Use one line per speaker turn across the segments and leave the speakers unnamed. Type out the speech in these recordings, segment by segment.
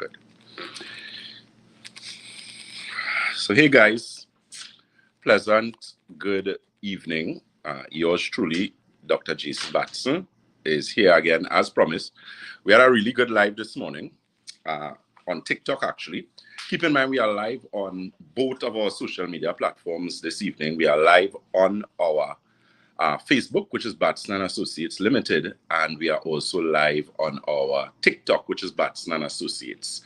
Good. So, hey guys, pleasant good evening. Yours truly, Dr. Jason Batson, is here again as promised. We had a really good live this morning on TikTok, actually. Keep in mind, we are live on both of our social media platforms this evening. We are live on our Facebook, which is Batson Associates Ltd, and we are also live on our TikTok, which is Batson Associates.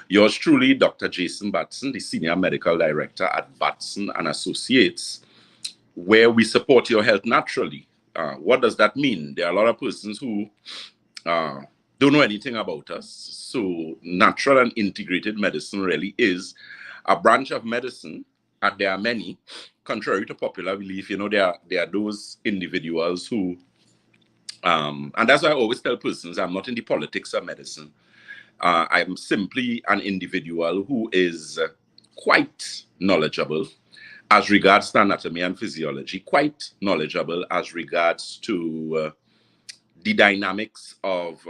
Yours truly, Dr. Jason Batson, the Senior Medical Director at Batson Associates, where we support your health naturally. What does that mean? There are a lot of persons who don't know anything about us. So natural and integrated medicine really is a branch of medicine, and there are many. Contrary to popular belief, you know, there are those individuals who, and that's why I always tell persons, I'm not in the politics of medicine. I'm simply an individual who is quite knowledgeable as regards to anatomy and physiology, quite knowledgeable as regards to the dynamics of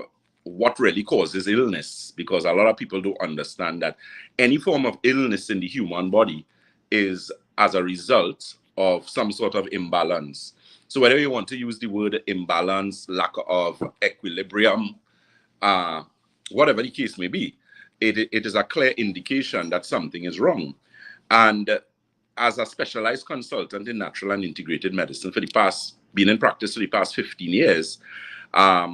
what really causes illness, because a lot of people don't understand that any form of illness in the human body is as a result of some sort of imbalance. So whether you want to use the word imbalance, lack of equilibrium, whatever the case may be, it is a clear indication that something is wrong. And as a specialized consultant in natural and integrated medicine been in practice for the past 15 years, I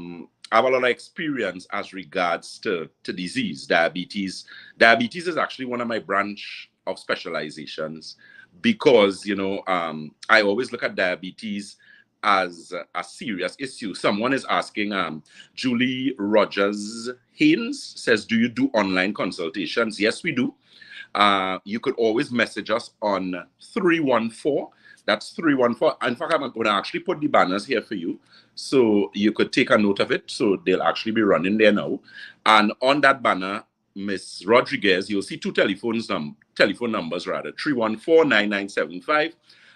have a lot of experience as regards to disease, diabetes. Diabetes is actually one of my branch of specializations because, you know, I always look at diabetes as a serious issue. Someone is asking, Julie Rogers Haynes says, do you do online consultations? Yes, we do. You could always message us on 314. That's 314. In fact, I'm going to actually put the banners here for you, so you could take a note of it. So they'll actually be running there now. And on that banner, Miss Rodriguez, you'll see two telephone numbers, 314-9975,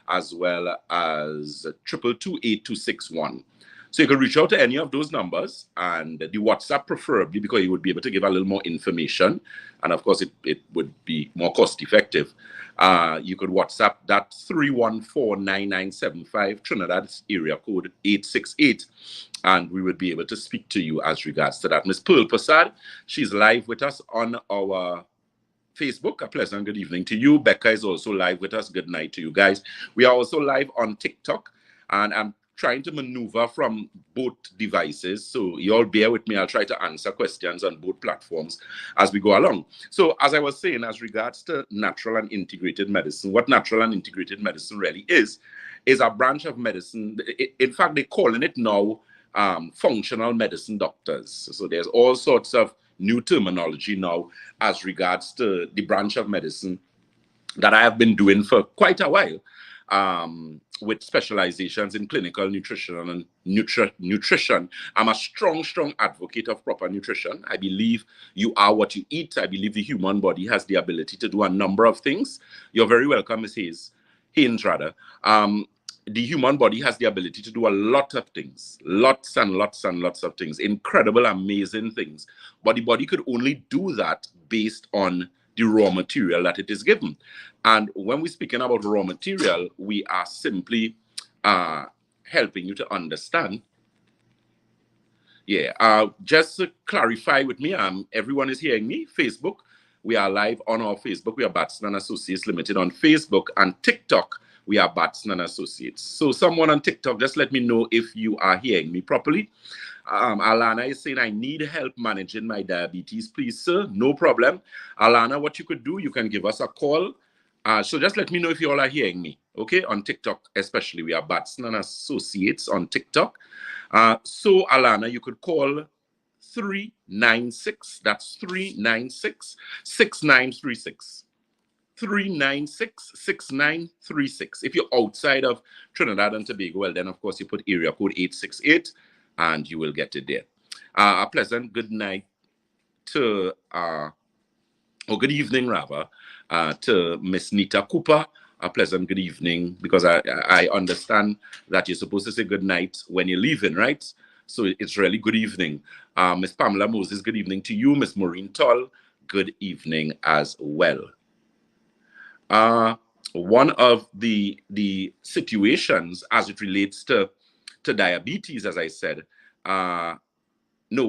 as well as 222-8261. So you can reach out to any of those numbers, and the WhatsApp preferably, because you would be able to give a little more information. And of course, it would be more cost effective. You could WhatsApp that 314-9975, Trinidad's area code 868, and we would be able to speak to you as regards to that. Miss Pearl Prasad, she's live with us on our Facebook. A pleasant good evening to you. Becca is also live with us. Good night to you guys. We are also live on TikTok, and I'm trying to maneuver from both devices, so you all bear with me. I'll try to answer questions on both platforms as we go along. So as I was saying, as regards to natural and integrated medicine, what natural and integrated medicine really is a branch of medicine. In fact, they're calling it now functional medicine doctors. So there's all sorts of new terminology now as regards to the branch of medicine that I have been doing for quite a while, with specializations in clinical nutrition and nutrition. I'm a strong advocate of proper nutrition. I believe you are what you eat. I believe the human body has the ability to do a number of things. You're very welcome, Ms. Haynes, rather. The human body has the ability to do a lot of things, lots and lots of things, incredible, amazing things. But the body could only do that based on the raw material that it is given. And when we're speaking about raw material, we are simply helping you to understand. Yeah, just to clarify with me, everyone is hearing me. Facebook, we are live on our Facebook. We are Batson Associates Limited on Facebook, and TikTok, we are Batson Associates. So someone on TikTok, just let me know if you are hearing me properly. Alana is saying, I need help managing my diabetes, please, sir. No problem. Alana, what you could do, you can give us a call. So just let me know if you all are hearing me, okay? On TikTok, especially. We are Batson Associates on TikTok. So, Alana, you could call 396, that's 396-6936. 396-6936. If you're outside of Trinidad and Tobago, well, then, of course, you put area code 868, and you will get it there. A pleasant good night to, or good evening, rather, to Miss Nita Cooper. A pleasant good evening, because I understand that you're supposed to say good night when you're leaving, right? So it's really good evening. Miss Pamela Moses, good evening to you. Miss Maureen Toll, good evening as well. One of the situations as it relates to diabetes, as I said, no,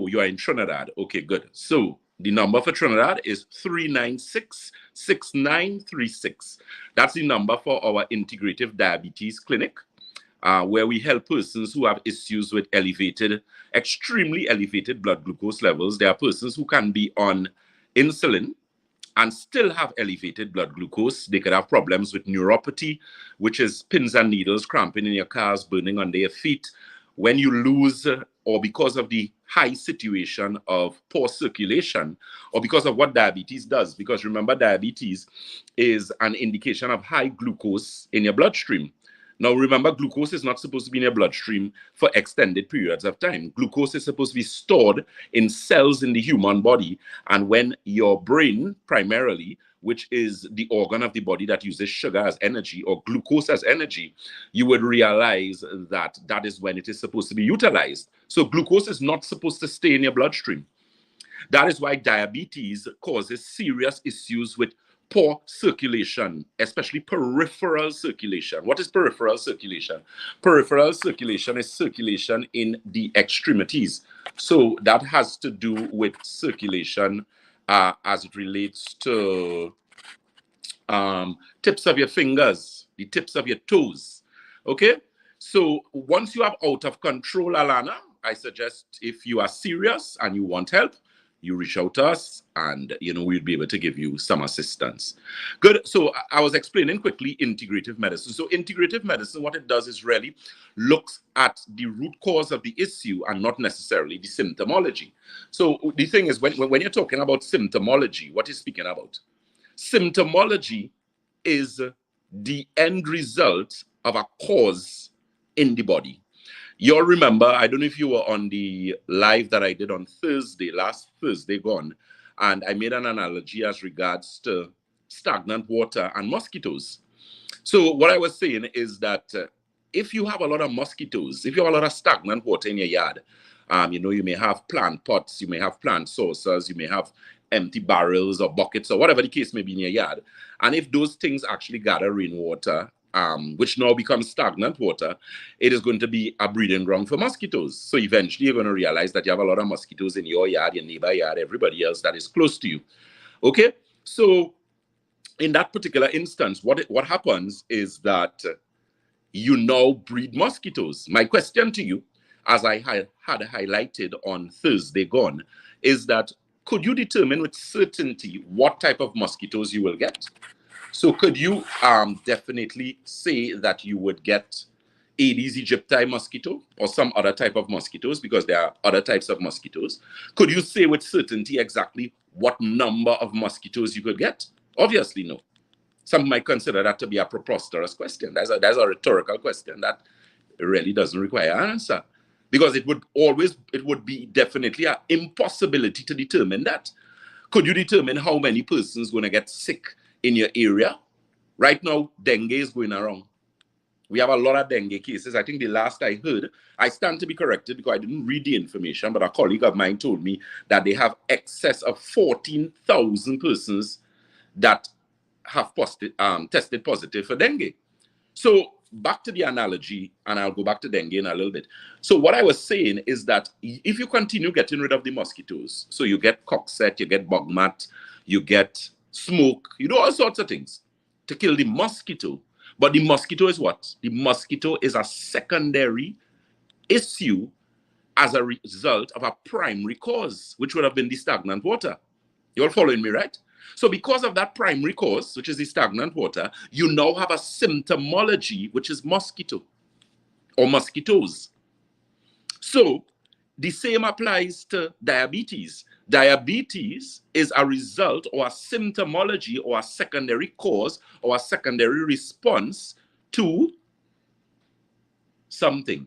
you are in Trinidad. Okay, good. So the number for Trinidad is 396-6936. That's the number for our integrative diabetes clinic, where we help persons who have issues with extremely elevated blood glucose levels. There are persons who can be on insulin and still have elevated blood glucose. They could have problems with neuropathy, which is pins and needles, cramping in your cars, burning under your feet. When you lose, or because of the high situation of poor circulation, or because of what diabetes does, because remember, diabetes is an indication of high glucose in your bloodstream. Now, remember, glucose is not supposed to be in your bloodstream for extended periods of time. Glucose is supposed to be stored in cells in the human body. And when your brain, primarily, which is the organ of the body that uses sugar as energy or glucose as energy, you would realize that that is when it is supposed to be utilized. So glucose is not supposed to stay in your bloodstream. That is why diabetes causes serious issues with poor circulation, especially peripheral circulation. What is peripheral circulation? Peripheral circulation is circulation in the extremities. So that has to do with circulation as it relates to tips of your fingers, the tips of your toes. Okay? So once you have out of control, Alana, I suggest if you are serious and you want help, you reach out to us and, we'll be able to give you some assistance. Good. So I was explaining quickly integrative medicine. So integrative medicine, what it does is really looks at the root cause of the issue and not necessarily the symptomology. So the thing is, when you're talking about symptomology, what is speaking about? Symptomology is the end result of a cause in the body. You'll remember, I don't know if you were on the live that I did on Thursday, last Thursday gone, and I made an analogy as regards to stagnant water and mosquitoes. So what I was saying is that if you have a lot of mosquitoes, if you have a lot of stagnant water in your yard, you may have plant pots, you may have plant saucers, you may have empty barrels or buckets or whatever the case may be in your yard. And if those things actually gather rainwater, which now becomes stagnant water, it is going to be a breeding ground for mosquitoes. So eventually you're going to realize that you have a lot of mosquitoes in your yard, your neighbor yard, everybody else that is close to you. Okay, so in that particular instance, what happens is that you now breed mosquitoes. My question to you, as I had highlighted on Thursday gone, is that could you determine with certainty what type of mosquitoes you will get? So could you definitely say that you would get Aedes aegypti mosquito or some other type of mosquitoes, because there are other types of mosquitoes? Could you say with certainty exactly what number of mosquitoes you could get? Obviously, no. Some might consider that to be a preposterous question. That's a rhetorical question that really doesn't require an answer, because it would be definitely an impossibility to determine that. Could you determine how many persons going to get sick in your area? Right now, dengue is going around. We have a lot of dengue cases. I think the last I heard, I stand to be corrected because I didn't read the information, but a colleague of mine told me that they have excess of 14,000 persons that have tested positive for dengue. So back to the analogy, and I'll go back to dengue in a little bit. So what I was saying is that if you continue getting rid of the mosquitoes, so you get cockset, you get bug mat, you get smoke, you do all sorts of things to kill the mosquito. But the mosquito is what? The mosquito is a secondary issue as a result of a primary cause, which would have been the stagnant water. You're following me, right? So because of that primary cause, which is the stagnant water, you now have a symptomology, which is mosquito or mosquitoes. So the same applies to diabetes. Diabetes is a result or a symptomology or a secondary cause or a secondary response to something.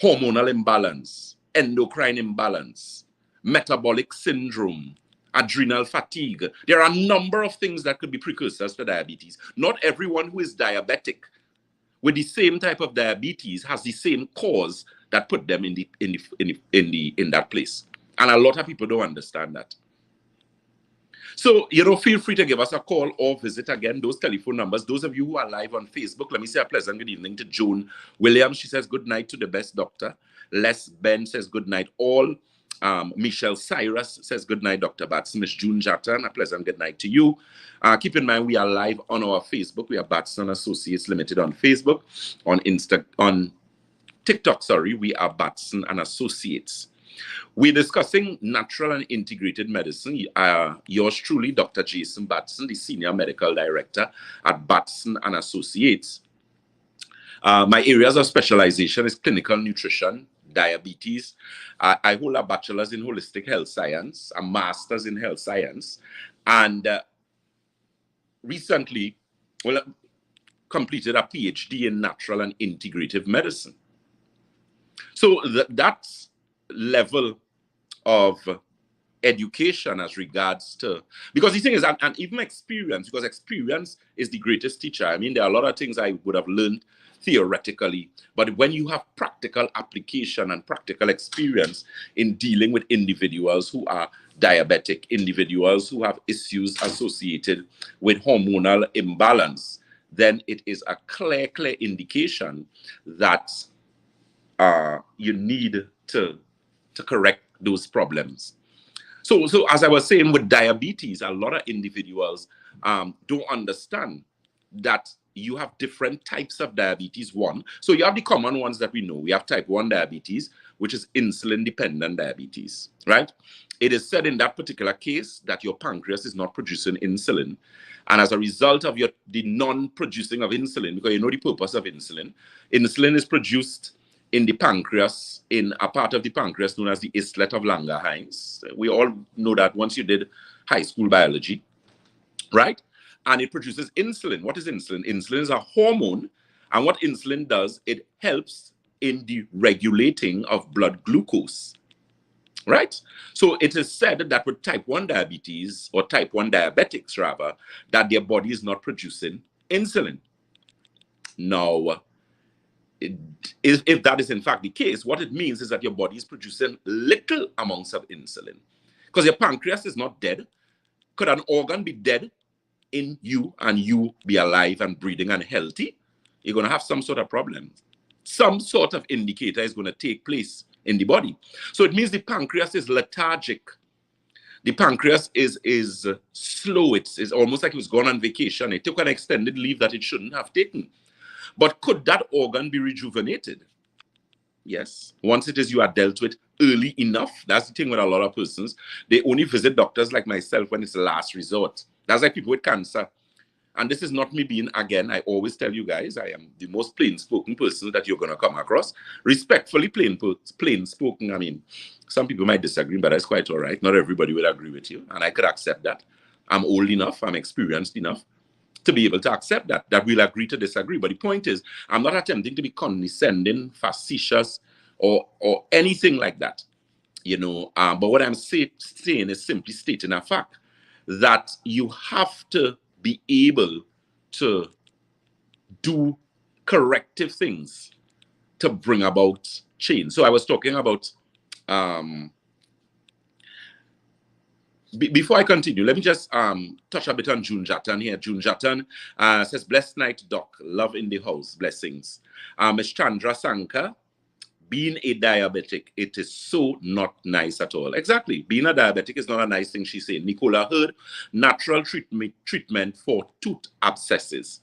Hormonal imbalance, endocrine imbalance, metabolic syndrome, adrenal fatigue. There are a number of things that could be precursors to diabetes. Not everyone who is diabetic with the same type of diabetes has the same cause that put them in that place. And a lot of people don't understand that. So, you know, feel free to give us a call or visit again those telephone numbers. Those of you who are live on Facebook, let me say a pleasant good evening to Joan Williams. She says good night to the best doctor. Les Ben says good night all. Michelle Cyrus says good night, Dr. Batson. Miss June Jattan, a pleasant good night to you. Keep in mind, we are live on our Facebook. We are Batson Associates Limited on Facebook. On TikTok, sorry, we are Batson and Associates. We're discussing natural and integrated medicine. Yours truly, Dr. Jason Batson, the Senior Medical Director at Batson and Associates. My areas of specialization is clinical nutrition, diabetes. I hold a bachelor's in holistic health science, a master's in health science, and recently, completed a PhD in natural and integrative medicine. So that level of education as regards to, because the thing is, and even experience, because experience is the greatest teacher. I mean, there are a lot of things I would have learned theoretically, but when you have practical application and practical experience in dealing with individuals who are diabetic, individuals who have issues associated with hormonal imbalance, then it is a clear indication that you need to correct those problems. So as I was saying, with diabetes, a lot of individuals don't understand that you have different types of diabetes. One, so you have the common ones that we know. We have type 1 diabetes, which is insulin-dependent diabetes, right? It is said in that particular case that your pancreas is not producing insulin. And as a result of the non-producing of insulin, because you know the purpose of insulin, insulin is produced in the pancreas, in a part of the pancreas known as the islet of Langerhans. We all know that once you did high school biology, right? And it produces insulin. What is insulin? Insulin is a hormone. And what insulin does, it helps in the regulating of blood glucose, right? So it is said that with type 1 diabetes, or type 1 diabetics rather, that their body is not producing insulin. Now, if that is in fact the case, what it means is that your body is producing little amounts of insulin. Because your pancreas is not dead. Could an organ be dead in you and you be alive and breathing and healthy? You're going to have some sort of problem. Some sort of indicator is going to take place in the body. So it means the pancreas is lethargic. The pancreas is slow. It's almost like it was gone on vacation. It took an extended leave that it shouldn't have taken. But could that organ be rejuvenated? Yes. Once it is you are dealt with early enough. That's the thing with a lot of persons. They only visit doctors like myself when it's the last resort. That's like people with cancer. And this is not me being, again, I always tell you guys, I am the most plain-spoken person that you're going to come across. Respectfully plain-spoken. I mean, some people might disagree, but that's quite all right. Not everybody will agree with you. And I could accept that. I'm old enough. I'm experienced enough to be able to accept that we'll agree to disagree. But the point is, I'm not attempting to be condescending, facetious, or anything like that, you know. But what I'm saying is simply stating a fact that you have to be able to do corrective things to bring about change. So I was talking about before I continue, let me just touch a bit on June Jattan here. June Jattan says, blessed night, doc. Love in the house. Blessings. Ms. Chandra Sankar, being a diabetic, it is so not nice at all. Exactly. Being a diabetic is not a nice thing, she's saying. Nicola Heard, natural treatment for tooth abscesses.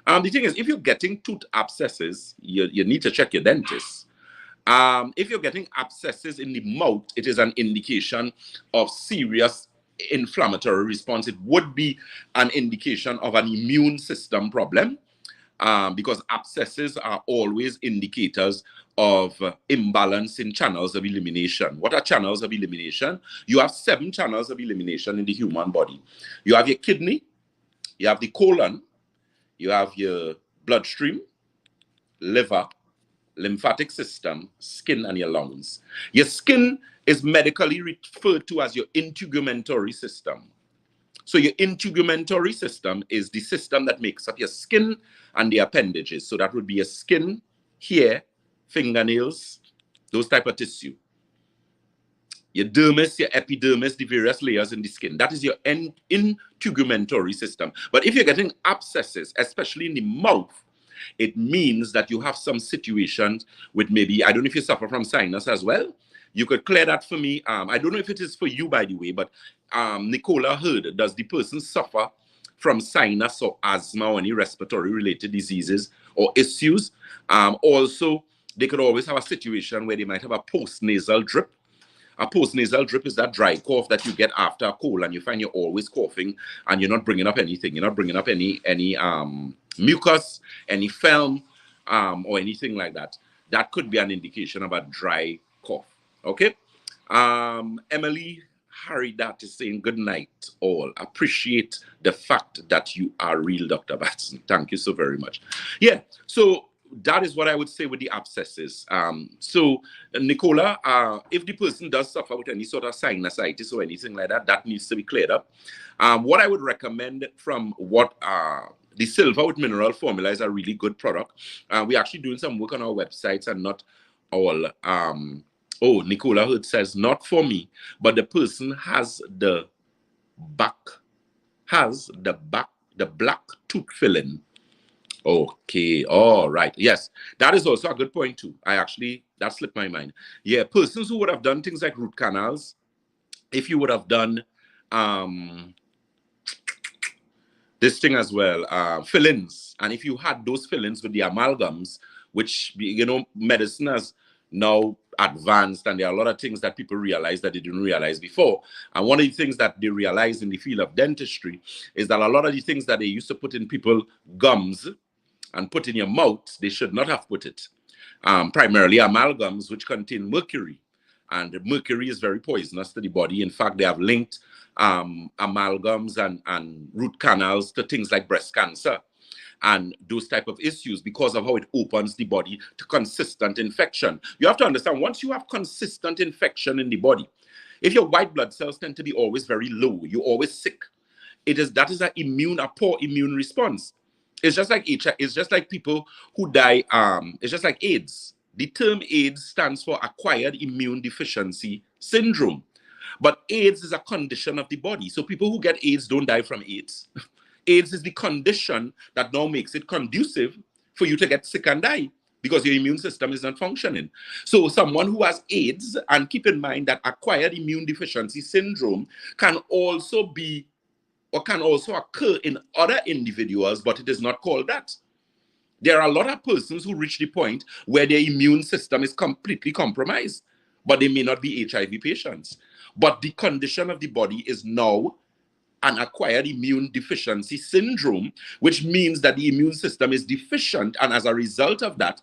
The thing is, if you're getting tooth abscesses, you need to check your dentist. If you're getting abscesses in the mouth, it is an indication of serious inflammatory response. It would be an indication of an immune system problem, because abscesses are always indicators of imbalance in channels of elimination. What are channels of elimination? You have 7 channels of elimination in the human body. You have your kidney, you have the colon, you have your bloodstream, liver, lymphatic system, skin, and your lungs. Your skin is medically referred to as your integumentary system. So your integumentary system is the system that makes up your skin and the appendages. So that would be your skin, hair, fingernails, those type of tissue. your dermis, your epidermis, the various layers in the skin. That is your integumentary system. But if you're getting abscesses, especially in the mouth, it means that you have some situations with maybe, I don't know if you suffer from sinus as well. You could clear that for me. I don't know if it is for you, by the way, but Nicola heard, does the person suffer from sinus or asthma or any respiratory related diseases or issues? Also, they could always have a situation where they might have a postnasal drip. A postnasal drip is that dry cough that you get after a cold, and you find you're always coughing and you're not bringing up anything. You're not bringing up any mucus, any phlegm, or anything like that. That could be an indication of a dry cough. Okay. Emily Haridat is saying good night all. Appreciate the fact that you are real, Dr. Batson. Thank you so very much. Yeah. So that is what I would say with the abscesses. So, Nicola, if the person does suffer with any sort of sinusitis or anything like that, that needs to be cleared up. What I would recommend from what the silver with mineral formula is a really good product. We're actually doing some work on our websites, and not all. Oh, Nicola Hood says, not for me, but the person has the black tooth filling. Okay, all right. Yes, that is also a good point too. That slipped my mind. Yeah, persons who would have done things like root canals, if you would have done this thing as well, fillings, and if you had those fillings with the amalgams, which, you know, medicine has now advanced, and there are a lot of things that people realize that they didn't realize before. And one of the things that they realize in the field of dentistry is that a lot of the things that they used to put in people's gums and put in your mouth, they should not have put it. Primarily amalgams, which contain mercury. And mercury is very poisonous to the body. In fact, they have linked amalgams and root canals to things like breast cancer and those type of issues, because of how it opens the body to consistent infection. You have to understand, once you have consistent infection in the body, if your white blood cells tend to be always very low, you're always sick. That is a poor immune response. It's just like HIV. It's just like people who die. It's just like AIDS. The term AIDS stands for acquired immune deficiency syndrome. But AIDS is a condition of the body. So people who get AIDS don't die from AIDS. AIDS is the condition that now makes it conducive for you to get sick and die, because your immune system is not functioning. So someone who has AIDS, and keep in mind that acquired immune deficiency syndrome can also be, or can also occur in other individuals, but it is not called that. There are a lot of persons who reach the point where their immune system is completely compromised, but they may not be HIV patients. But the condition of the body is now an acquired immune deficiency syndrome, which means that the immune system is deficient, and as a result of that,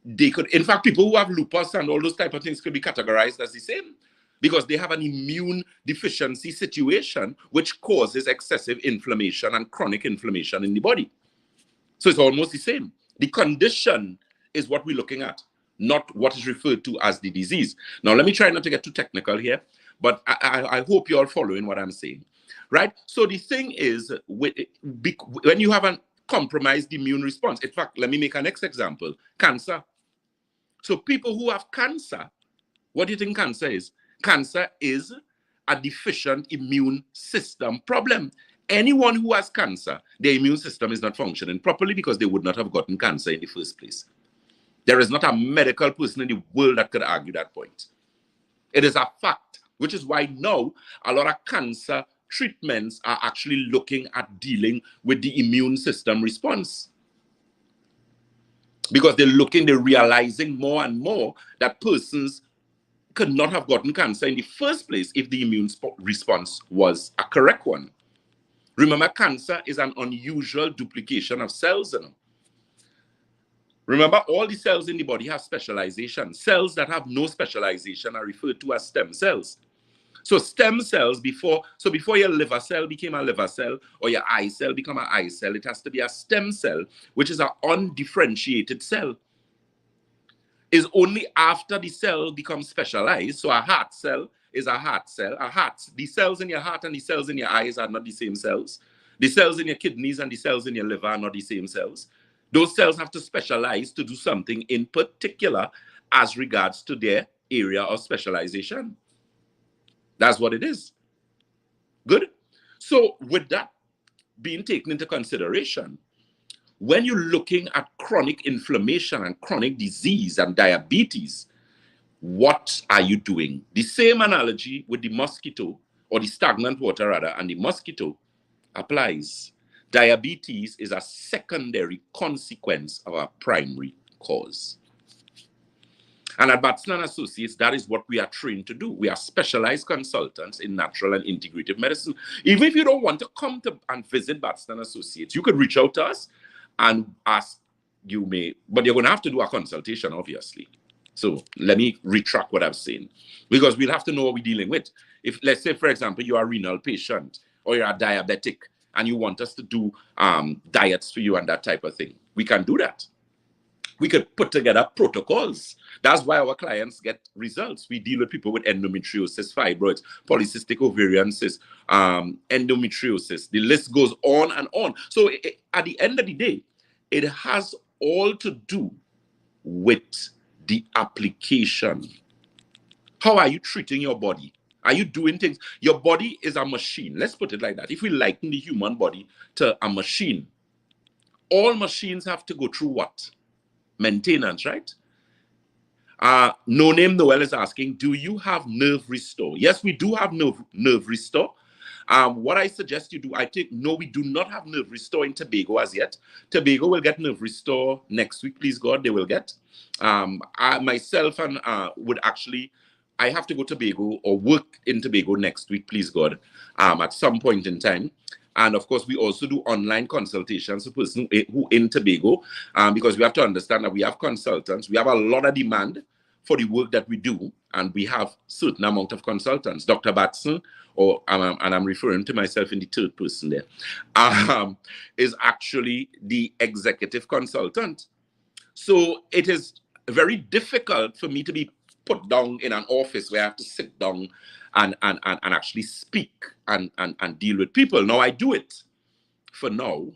they could, in fact, people who have lupus and all those type of things could be categorized as the same, because they have an immune deficiency situation which causes excessive inflammation and chronic inflammation in the body. So it's almost the same. The condition is what we're looking at, not what is referred to as the disease. Now, let me try not to get too technical here, but I hope you're following what I'm saying, right? So the thing is, when you have a compromised immune response, in fact, let me make a next example, cancer. So people who have cancer, what do you think cancer is? Cancer is a deficient immune system problem. Anyone who has cancer, their immune system is not functioning properly, because they would not have gotten cancer in the first place. There is not a medical person in the world that could argue that point. It is a fact, which is why now a lot of cancer treatments are actually looking at dealing with the immune system response. Because they're realizing more and more that persons could not have gotten cancer in the first place if the immune response was a correct one. Remember, cancer is an unusual duplication of cells. Remember, all the cells in the body have specialization. Cells that have no specialization are referred to as stem cells. So stem cells, before your liver cell became a liver cell, or your eye cell become an eye cell, it has to be a stem cell, which is an undifferentiated cell. Is only after the cell becomes specialized. So a heart cell is a heart cell. The cells in your heart and the cells in your eyes are not the same cells. The cells in your kidneys and the cells in your liver are not the same cells. Those cells have to specialize to do something in particular as regards to their area of specialization. That's what it is. Good. So with that being taken into consideration, when you're looking at chronic inflammation and chronic disease and diabetes, what are you doing? The same analogy with the mosquito, or the stagnant water rather, and the mosquito applies. Diabetes is a secondary consequence of a primary cause. And at Batson Associates, that is what we are trained to do. We are specialized consultants in natural and integrative medicine. Even if you don't want to come to and visit Batson Associates, you could reach out to us and ask. You may, but you're going to have to do a consultation, obviously. So let me retract what I'm saying, because we'll have to know what we're dealing with. If, let's say, for example, you're a renal patient or you're a diabetic and you want us to do diets for you and that type of thing, we can do that. We could put together protocols. That's why our clients get results. We deal with people with endometriosis, fibroids, polycystic ovarian cysts, endometriosis. The list goes on and on. So at the end of the day, it has all to do with the application. How are you treating your body? Are you doing things? Your body is a machine. Let's put it like that. If we liken the human body to a machine, all machines have to go through what? Maintenance, right? No Name Noel is asking, do you have nerve restore? Yes, we do have nerve restore. What I suggest you do, no, we do not have nerve restore in Tobago as yet. Tobago will get nerve restore next week, please God, they will get. I myself and would actually, I have to go to Tobago or work in Tobago next week, please God, at some point in time. And of course, we also do online consultations for persons who in Tobago, because we have to understand that we have consultants. We have a lot of demand for the work that we do, and we have certain amount of consultants. Dr. Batson, and I'm referring to myself in the third person there, is actually the executive consultant. So it is very difficult for me to be put down in an office where I have to sit down and actually speak and deal with people. Now I do it for now,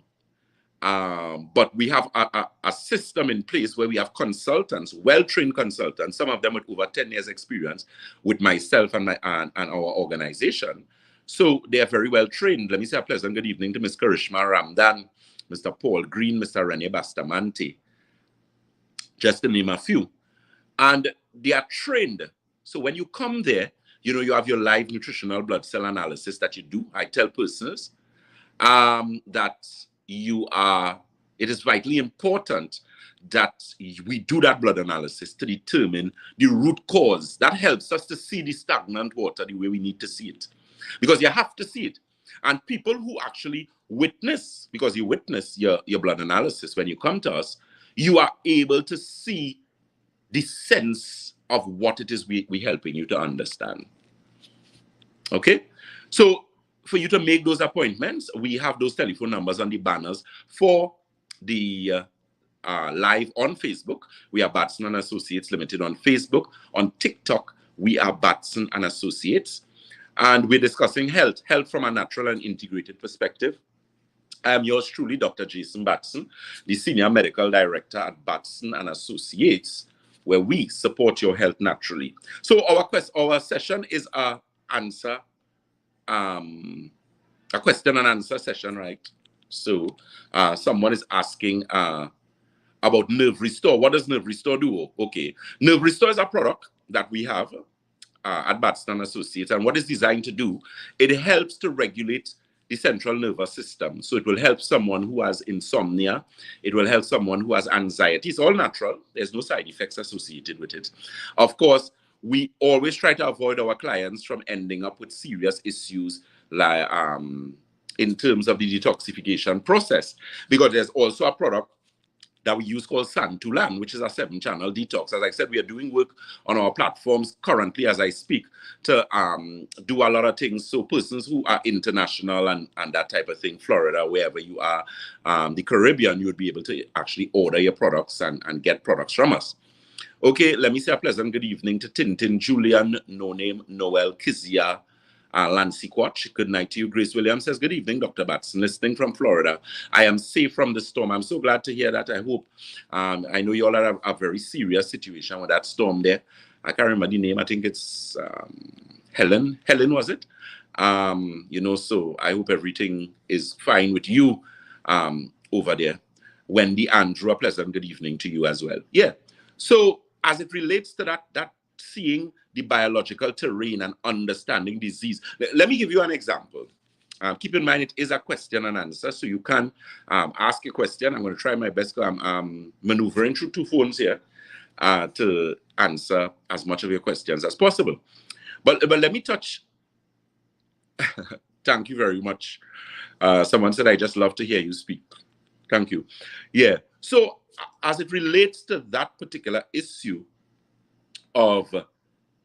but we have a system in place where we have consultants, well-trained consultants, some of them with over 10 years experience with myself and our organization. So they are very well trained. Let me say a pleasant good evening to Ms. Karishma Ramdan, Mr. Paul Green, Mr. Rene Bastamante, just to name a few. And they are trained. So when you come there, you know, you have your live nutritional blood cell analysis that you do. I tell persons that it is vitally important that we do that blood analysis to determine the root cause. That helps us to see the stagnant water the way we need to see it. Because you have to see it. And people who actually witness, because you witness your blood analysis when you come to us, you are able to see the sense of what it is we're helping you to understand. Okay? So for you to make those appointments, we have those telephone numbers on the banners for the live on Facebook. We are Batson Associates Limited on Facebook. On TikTok, we are Batson Associates. And we're discussing health from a natural and integrated perspective. I am yours truly, Dr. Jason Batson, the Senior Medical Director at Batson Associates, where we support your health naturally. So our session is a question and answer session, right? So someone is asking about Nerve Restore. What does Nerve Restore do? Okay, Nerve Restore is a product that we have at Batson Associates, and what it's designed to do, it helps to regulate the central nervous system. So it will help someone who has insomnia. It will help someone who has anxiety. It's all natural. There's no side effects associated with it. Of course, we always try to avoid our clients from ending up with serious issues like in terms of the detoxification process, because there's also a product that we use called Santulan, which is a 7-channel detox. As I said, we are doing work on our platforms currently as I speak to do a lot of things. So persons who are international and that type of thing, Florida, wherever you are, the Caribbean, you would be able to actually order your products and get products from us. Okay, let me say a pleasant good evening to Tintin, Julian, No Name, Noel, Kizia, Lancy Quatch. Good night to you. Grace Williams says, good evening, Dr. Batson, listening from Florida. I am safe from the storm. I'm so glad to hear that. I hope, I know you all are a very serious situation with that storm there. I can't remember the name. I think it's Helen. Helen, was it? You know, so I hope everything is fine with you over there. Wendy, Andrew, a pleasant good evening to you as well. Yeah. So as it relates to that seeing the biological terrain and understanding disease, let me give you an example. Keep in mind, it is a question and answer, so you can ask a question. I'm going to try my best. I'm maneuvering through two phones here to answer as much of your questions as possible. But let me touch. Thank you very much. Someone said, I just love to hear you speak. Thank you. Yeah. So as it relates to that particular issue of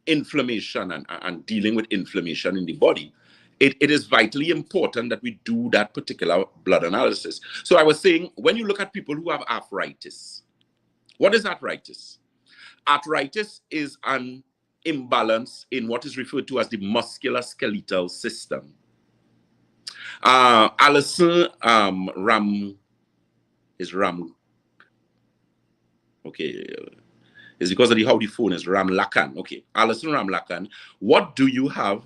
inflammation and dealing with inflammation in the body, it is vitally important that we do that particular blood analysis. So I was saying, when you look at people who have arthritis, what is arthritis? Arthritis is an imbalance in what is referred to as the musculoskeletal system. Alison okay, it's because of how the phone is Ramlakan. Okay, Alison Ramlakan, what do you have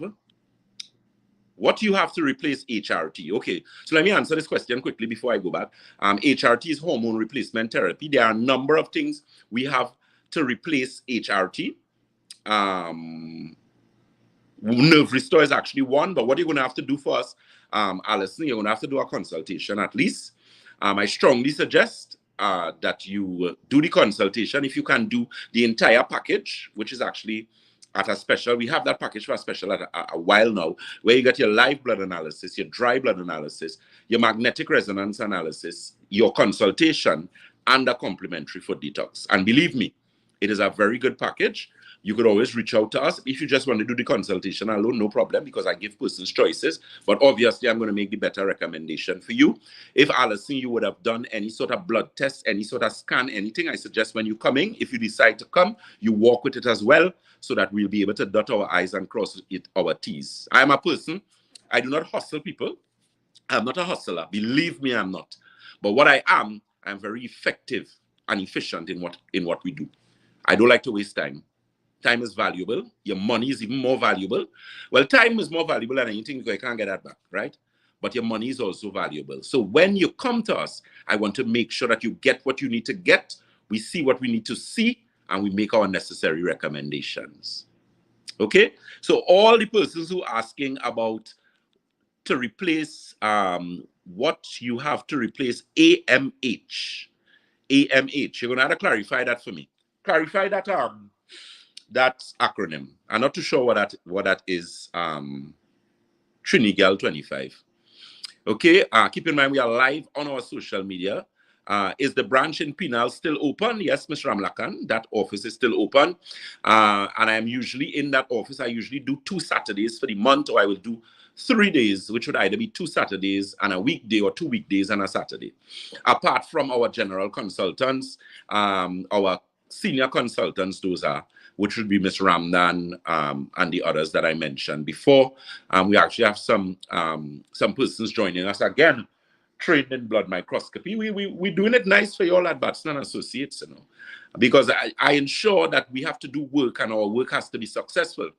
to replace HRT? Okay, so let me answer this question quickly before I go back. HRT is hormone replacement therapy. There are a number of things we have to replace HRT. Nerve restore is actually one, but what you're going to have to do for us, Alison, you're going to have to do a consultation at least. I strongly suggest that you do the consultation. If you can do the entire package, which is actually at a special, we have that package for a special at a while now, where you get your live blood analysis, your dry blood analysis, your magnetic resonance analysis, your consultation, and a complimentary food detox. And believe me, it is a very good package. You could always reach out to us. If you just want to do the consultation alone, no problem, because I give persons choices. But obviously, I'm going to make the better recommendation for you. If, Alison, you would have done any sort of blood test, any sort of scan, anything, I suggest when you're coming, if you decide to come, you walk with it as well, so that we'll be able to dot our I's and cross our T's. I am a person, I do not hustle people. I'm not a hustler. Believe me, I'm not. But what I am, I'm very effective and efficient in what we do. I don't like to waste time. Time is valuable. Your money is even more valuable. Well, time is more valuable than anything because you can't get that back, right? But your money is also valuable. So when you come to us, I want to make sure that you get what you need to get. We see what we need to see, and we make our necessary recommendations. Okay? So all the persons who are asking about to replace what you have to replace AMH. AMH. You're going to have to clarify that for me. Clarify that that acronym. I'm not too sure what that is. Trinigal 25. Okay. Keep in mind we are live on our social media. Is the branch in Penal still open? Yes, Mr. Ramlakan. That office is still open. And I am usually in that office. I usually do 2 Saturdays for the month, or I will do 3 days, which would either be 2 Saturdays and a weekday, or 2 weekdays and a Saturday. Apart from our general consultants, our senior consultants, those are, which would be Ms. Ramdan and the others that I mentioned before. We actually have some persons joining us again, trained in blood microscopy. We're doing it nice for you all at Batson Associates, you know, because I ensure that we have to do work, and our work has to be successful.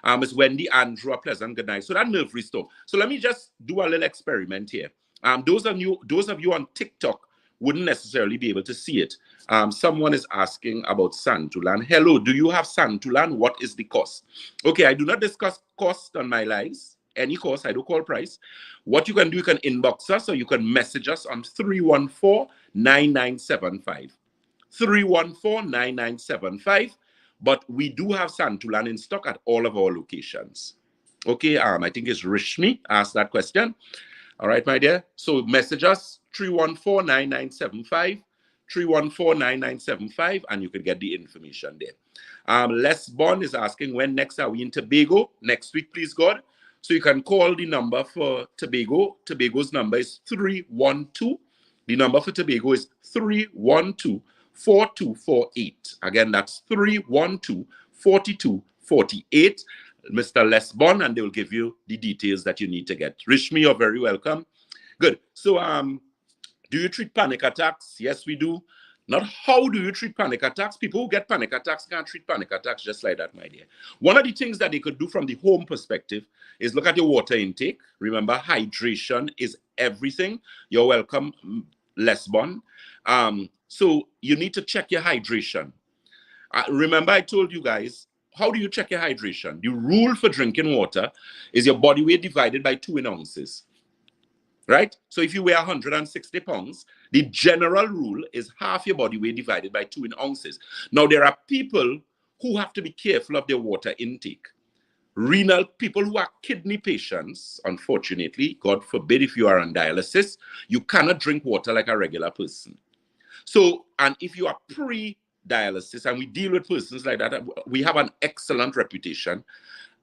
Ms. Wendy, Andrew, a pleasant good night. So that nerve restore. So let me just do a little experiment here. Those of you on TikTok wouldn't necessarily be able to see it. Someone is asking about Santulan. Hello, do you have Santulan? What is the cost? Okay, I do not discuss cost on my lives. Any cost, I don't call price. What you can do, you can inbox us, or you can message us on 314-9975. 314-9975. But we do have Santulan in stock at all of our locations. Okay, I think it's Rishmi asked that question. All right, my dear. So message us 314-9975, 314-9975, and you can get the information there. Les Bond is asking, when next are we in Tobago? Next week, please, God. So you can call the number for Tobago. Tobago's number is 312. The number for Tobago is 312-4248. Again, that's 312-4248. Mr. Les Bond, and they will give you the details that you need to get. Rishmi, you're very welcome. Good. So, do you treat panic attacks? Yes, we do. Not how do you treat panic attacks. People who get panic attacks can't treat panic attacks just like that, my dear. One of the things that they could do from the home perspective is look at your water intake. Remember, hydration is everything. You're welcome, Lesbon. So you need to check your hydration. Remember, I told you guys, how do you check your hydration? The rule for drinking water is your body weight divided by 2 in ounces. Right? So if you weigh 160 pounds, the general rule is half your body weight divided by 2 in ounces. Now, there are people who have to be careful of their water intake. Renal people who are kidney patients, unfortunately, God forbid if you are on dialysis, you cannot drink water like a regular person. So, and if you are pre-dialysis, and we deal with persons like that, we have an excellent reputation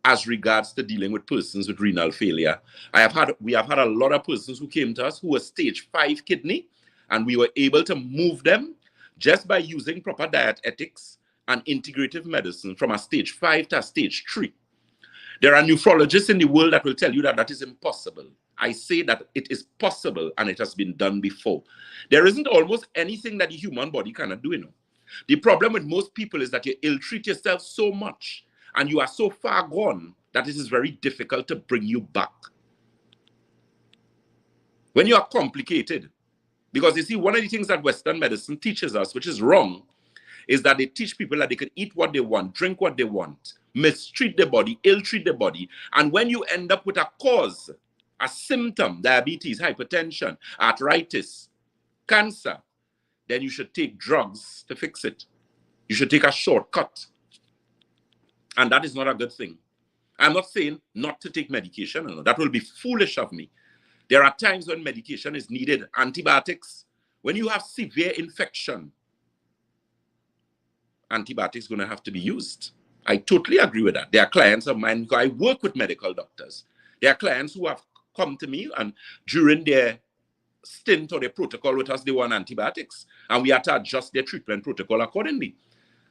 as regards to dealing with persons with renal failure. We have had a lot of persons who came to us who were stage 5 kidney, and we were able to move them just by using proper dietetics and integrative medicine from a stage 5 to a stage 3. There are nephrologists in the world that will tell you that that is impossible. I say that it is possible and it has been done before. There isn't almost anything that the human body cannot do, you know. The problem with most people is that you ill-treat yourself so much and you are so far gone that it is very difficult to bring you back. When you are complicated, because you see, one of the things that Western medicine teaches us, which is wrong, is that they teach people that they can eat what they want, drink what they want, mistreat the body, ill-treat the body. And when you end up with a cause, a symptom, diabetes, hypertension, arthritis, cancer, then you should take drugs to fix it. You should take a shortcut. And that is not a good thing. I'm not saying not to take medication. No, that will be foolish of me. There are times when medication is needed. Antibiotics. When you have severe infection, antibiotics are going to have to be used. I totally agree with that. There are clients of mine, because I work with medical doctors. There are clients who have come to me and during their stint or their protocol with us, they were on antibiotics. And we had to adjust their treatment protocol accordingly.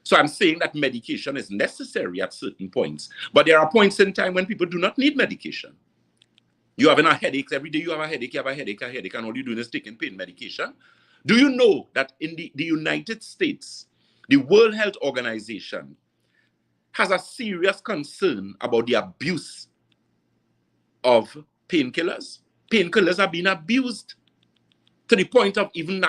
So I'm saying that medication is necessary at certain points. But there are points in time when people do not need medication. You're having a headache. Every day you have a headache, and all you're doing is taking pain medication. Do you know that in the United States, the World Health Organization has a serious concern about the abuse of painkillers? Painkillers are being abused to the point of even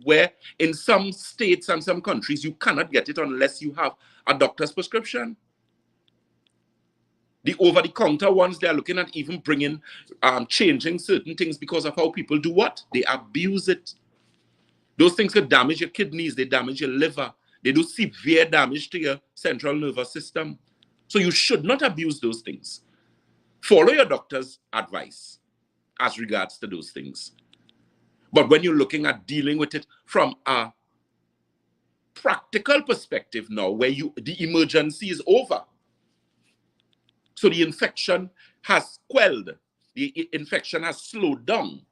where in some states and some countries you cannot get it unless you have a doctor's prescription. The over-the-counter ones, they are looking at even bringing, changing certain things because of how people do what? They abuse it. Those things could damage your kidneys, they damage your liver, they do severe damage to your central nervous system. So you should not abuse those things. Follow your doctor's advice as regards to those things. But when you're looking at dealing with it from a practical perspective now, where the emergency is over, so the infection has quelled, the infection has slowed down,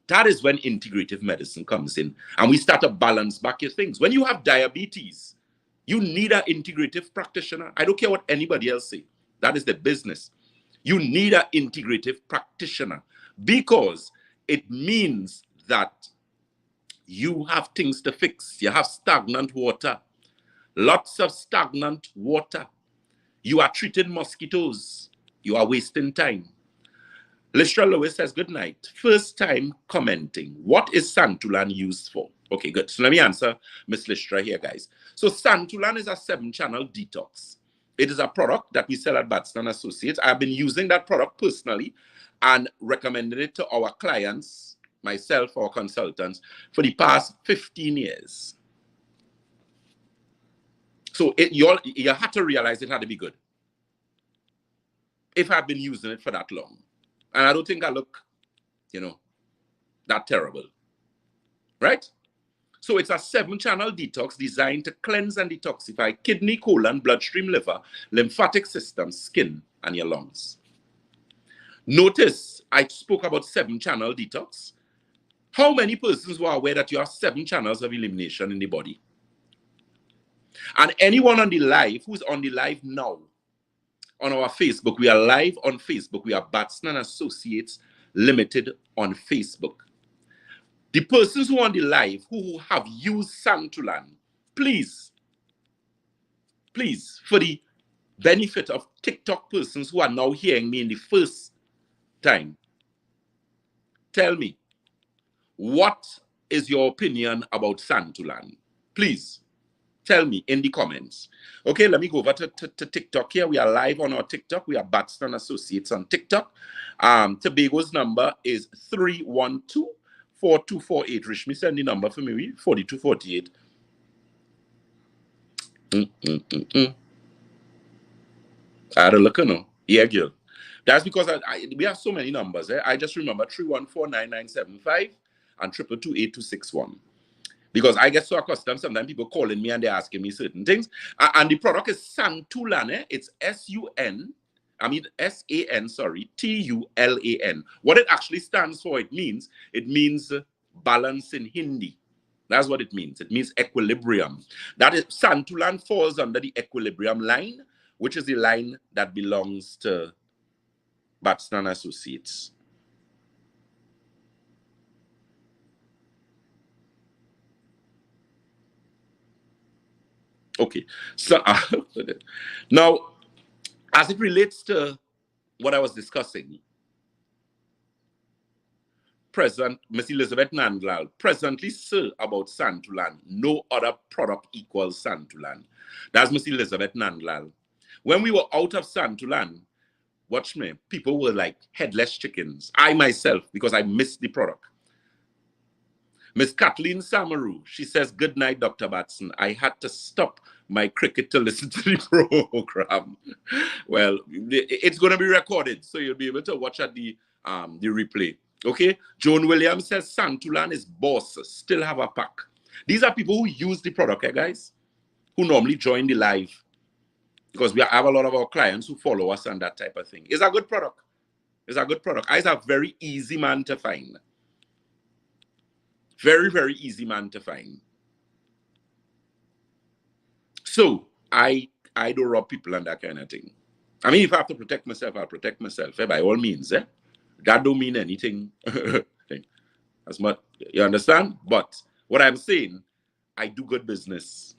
that is when integrative medicine comes in. And we start to balance back your things. When you have diabetes, you need an integrative practitioner. I don't care what anybody else say. That is the business. You need an integrative practitioner because it means that you have things to fix. You have stagnant water, lots of stagnant water. You are treating mosquitoes. You are wasting time. Listra Lewis says, good night. First time commenting. What is Santulan used for? Okay, good. So let me answer Miss Listra here, guys. So Santulan is a 7-channel detox. It is a product that we sell at Batson Associates. I've been using that product personally and recommended it to our clients, myself, our consultants, for the past 15 years. So you had to realize it had to be good if I've been using it for that long. And I don't think I look, that terrible, right? So it's a 7-channel detox designed to cleanse and detoxify kidney, colon, bloodstream, liver, lymphatic system, skin, and your lungs. Notice I spoke about 7-channel detox. How many persons were aware that you have 7 channels of elimination in the body? And anyone on the live, who's on the live now, on our Facebook, we are live on Facebook. We are Batson Associates Limited on Facebook. The persons who are on the live who have used Santulan, please, for the benefit of TikTok persons who are now hearing me in the first time, tell me, what is your opinion about Santulan? Please tell me in the comments. Okay, let me go over to TikTok here. We are live on our TikTok. We are Batson Associates on TikTok. Tobago's number is 312-4248. Rishmi, send the number for me, 4248. I had a look, no? Yeah, girl. That's because we have so many numbers. I just remember 314-9975 and 222-8261. Because I get so accustomed, sometimes people calling me and they're asking me certain things. And the product is Santulan. It's S-A-N, sorry, T-U-L-A-N. What it actually stands for, it means balance in Hindi. That's what it means. It means equilibrium. That is, Santulan falls under the equilibrium line, which is the line that belongs to Batson Associates. Okay, so now, as it relates to what I was discussing, Miss Elizabeth Nandlal, presently, sir, about Santulan, no other product equals Santulan. That's Miss Elizabeth Nandlal. When we were out of Santulan, watch me, people were like headless chickens. I myself, because I missed the product. Miss Kathleen Samaru, she says, good night, Dr. Batson. I had to stop my cricket to listen to the program. Well, it's going to be recorded, so you'll be able to watch at the replay. Okay? Joan Williams says, Santulan is boss, still have a pack. These are people who use the product, guys, who normally join the live. Because we have a lot of our clients who follow us and that type of thing. It's a good product. It's a good product. It's a very easy man to find. Very, very easy man to find. So I don't rob people and that kind of thing. I mean, if I have to protect myself, I'll protect myself, by all means. That don't mean anything. As much, you understand? But what I'm saying, I do good business.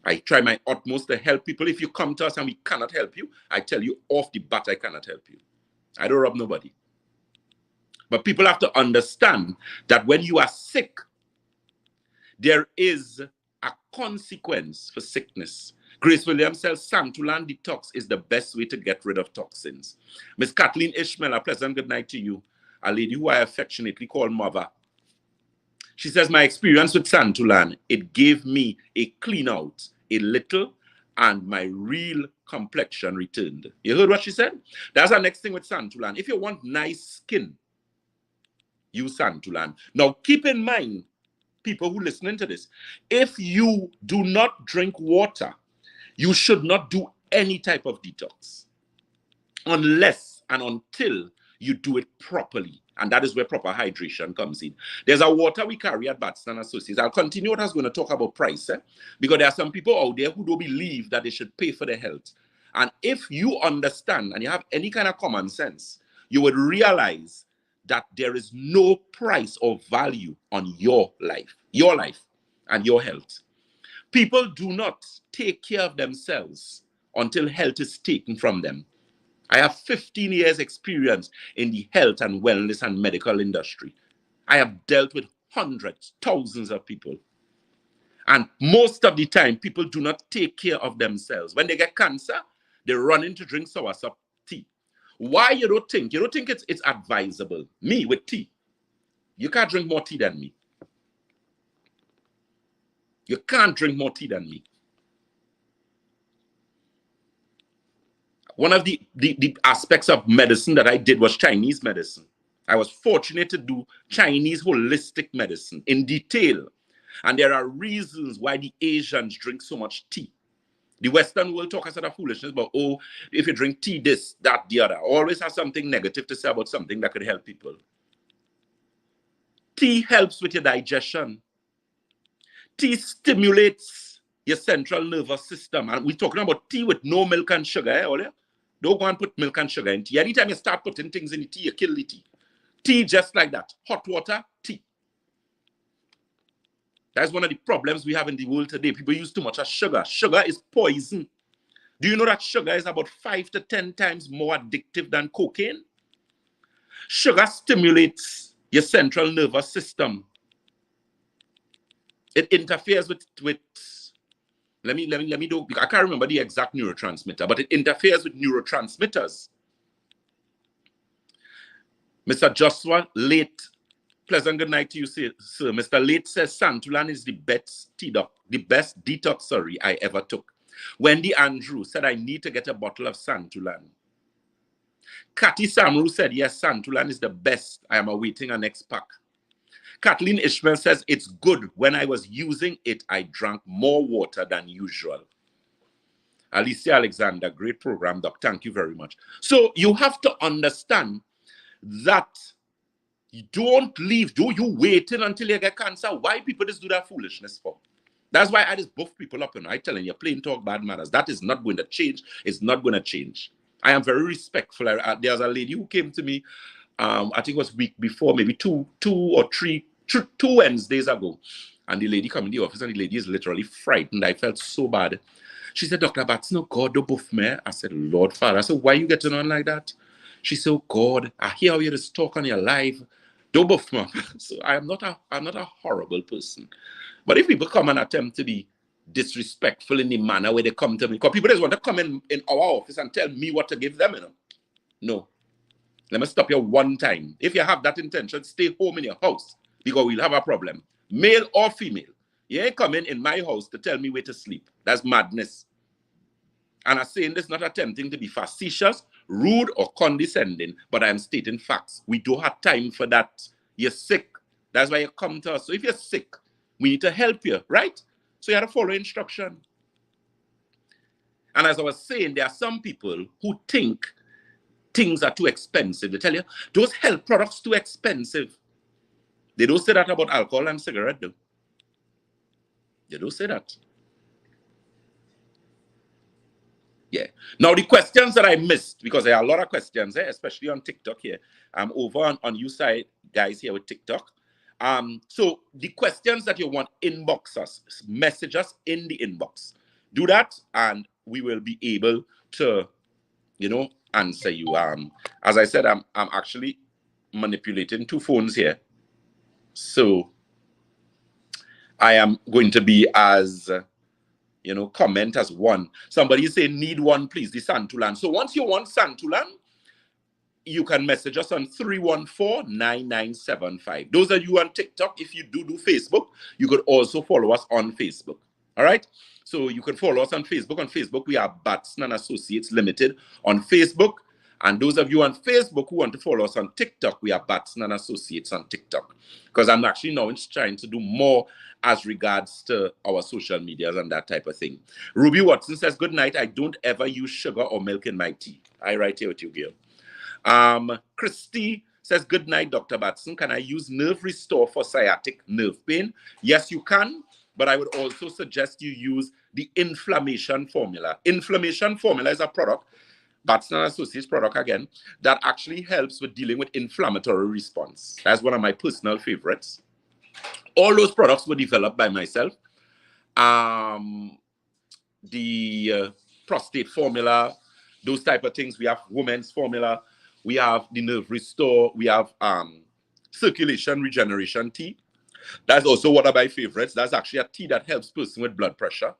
I try my utmost to help people. If you come to us and we cannot help you, I tell you off the bat, I cannot help you. I don't rob nobody. But people have to understand that when you are sick, there is a consequence for sickness. Grace Williams says Santulan detox is the best way to get rid of toxins. Miss Kathleen Ishmael, a pleasant good night to you, a lady who I affectionately call mother. She says, my experience with Santulan, it gave me a clean out, a little, and my real complexion returned. You heard what she said? That's the next thing with Santulan. If you want nice skin, use Santulan. Now, keep in mind, people who listening to this, if you do not drink water, you should not do any type of detox unless and until you do it properly. And that is where proper hydration comes in. There's a water we carry at Batson Associates. I'll continue what I was going to talk about price, because there are some people out there who don't believe that they should pay for their health. And if you understand and you have any kind of common sense, you would realize that there is no price or value on your life and your health. People do not take care of themselves until health is taken from them. I have 15 years experience in the health and wellness and medical industry. I have dealt with hundreds, thousands of people. And most of the time, people do not take care of themselves. When they get cancer, they run in to drink soursop tea. Why you don't think? You don't think it's advisable? Me with tea. You can't drink more tea than me. You can't drink more tea than me. One of the aspects of medicine that I did was Chinese medicine. I was fortunate to do Chinese holistic medicine in detail. And there are reasons why the Asians drink so much tea. The Western world talk us out of foolishness about, oh, if you drink tea, this, that, the other. Always have something negative to say about something that could help people. Tea helps with your digestion. Tea stimulates your central nervous system. And we're talking about tea with no milk and sugar, Don't go and put milk and sugar in tea. Anytime you start putting things in the tea, you kill the tea. Tea just like that. Hot water, tea. That's one of the problems we have in the world today. People use too much of sugar. Sugar is poison. Do you know that sugar is about 5 to 10 times more addictive than cocaine? Sugar stimulates your central nervous system. It interferes with let me do, I can't remember the exact neurotransmitter, but it interferes with neurotransmitters. Mr. Joshua Late, pleasant good night to you, sir. Mr. Late says Santulan is the best detox I ever took. Wendy Andrew said I need to get a bottle of Santulan. Kathy Samru said yes, Santulan is the best. I am awaiting a next pack. Kathleen Ishmael says it's good. When I was using it, I drank more water than usual. Alicia Alexander, great program, Doc. Thank you very much. So you have to understand that you don't leave. Do you waiting until you get cancer? Why people just do that foolishness for? That's why I just buff people up and I telling you, plain talk, bad manners. That is not going to change. It's not going to change. I am very respectful. There's a lady who came to me, I think it was week before, maybe two Wednesdays ago. And the lady come in the office and the lady is literally frightened. I felt so bad. She said, Dr. Batson, no God, don't buff me. I said, Lord Father. I said, why are you getting on like that? She said, oh God, I hear how you just talk on your live. Don't buff me. So I'm not a horrible person. But if people come and attempt to be disrespectful in the manner where they come to me, because people just want to come in our office and tell me what to give them, you know. No. Let me stop you one time. If you have that intention, stay home in your house, because we'll have a problem. Male or female. You ain't coming in my house to tell me where to sleep. That's madness. And I'm saying this not attempting to be facetious, rude, or condescending, but I'm stating facts. We don't have time for that. You're sick. That's why you come to us. So if you're sick, we need to help you, right? So you have to follow instruction. And as I was saying, there are some people who think things are too expensive. They tell you, those health products too expensive. They don't say that about alcohol and cigarette, though. They don't say that. Yeah. Now, the questions that I missed, because there are a lot of questions, especially on TikTok here. I'm over on you side, guys, here with TikTok. So the questions that you want, inbox us, message us in the inbox. Do that, and we will be able to, you know, answer you. As I said, I'm actually manipulating two phones here. So I am going to be as, you know, comment as one. Somebody is saying, need one, please, the Santulan. So once you want Santulan, you can message us on 314-9975. Those of you on TikTok, if you do Facebook, you could also follow us on Facebook. All right? So you can follow us on Facebook. On Facebook, we are Batson Associates Ltd. on Facebook. And those of you on Facebook who want to follow us on TikTok, we are Batson Associates on TikTok. Because I'm actually now trying to do more as regards to our social medias and that type of thing. Ruby Watson says, good night. I don't ever use sugar or milk in my tea. I right here with you, girl. Christy says, good night, Dr. Batson. Can I use Nerve Restore for sciatic nerve pain? Yes, you can. But I would also suggest you use the Inflammation Formula. Inflammation Formula is a product, Batson Associates product again, that actually helps with dealing with inflammatory response. That's one of my personal favorites. All those products were developed by myself. The prostate formula, those type of things. We have women's formula. We have the Nerve Restore. We have circulation regeneration tea. That's also one of my favorites. That's actually a tea that helps person with blood pressure.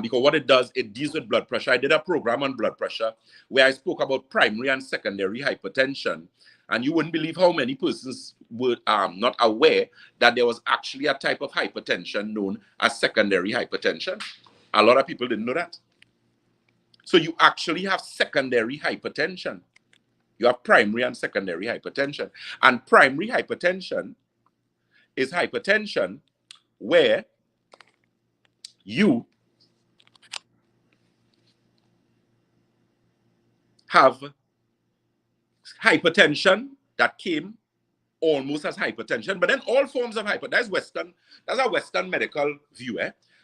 Because what it does, it deals with blood pressure. I did a program on blood pressure where I spoke about primary and secondary hypertension. And you wouldn't believe how many persons were not aware that there was actually a type of hypertension known as secondary hypertension. A lot of people didn't know that. So you actually have secondary hypertension. You have primary and secondary hypertension. And primary hypertension is hypertension where you have hypertension that came almost as hypertension, but then all forms of that's a Western medical view.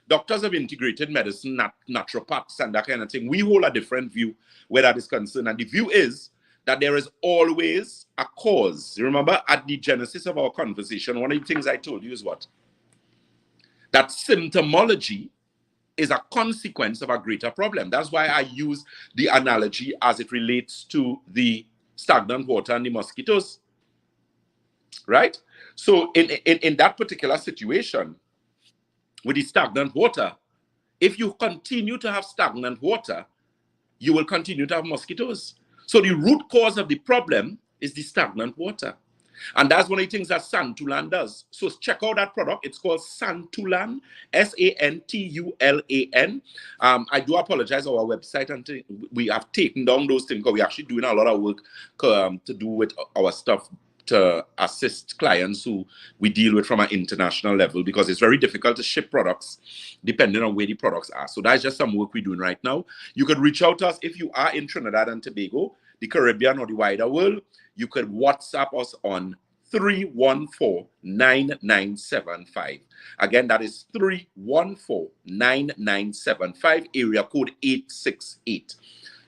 Doctors of integrated medicine, naturopaths, and that kind of thing, we hold a different view where that is concerned. And the view is that there is always a cause. You remember at the genesis of our conversation, one of the things I told you is what? That symptomology is a consequence of a greater problem. That's why I use the analogy as it relates to the stagnant water and the mosquitoes, right? So in that particular situation, with the stagnant water, if you continue to have stagnant water, you will continue to have mosquitoes. So the root cause of the problem is the stagnant water. And that's one of the things that Santulan does. So check out that product. It's called Santulan, Santulan. I do apologize, our website, and we have taken down those things because we're actually doing a lot of work to do with our stuff to assist clients who we deal with from an international level, because it's very difficult to ship products depending on where the products are. So that's just some work we're doing right now. You could reach out to us if you are in Trinidad and Tobago, the Caribbean, or the wider world. You could WhatsApp us on 314-9975. Again, that is 314-9975, area code 868.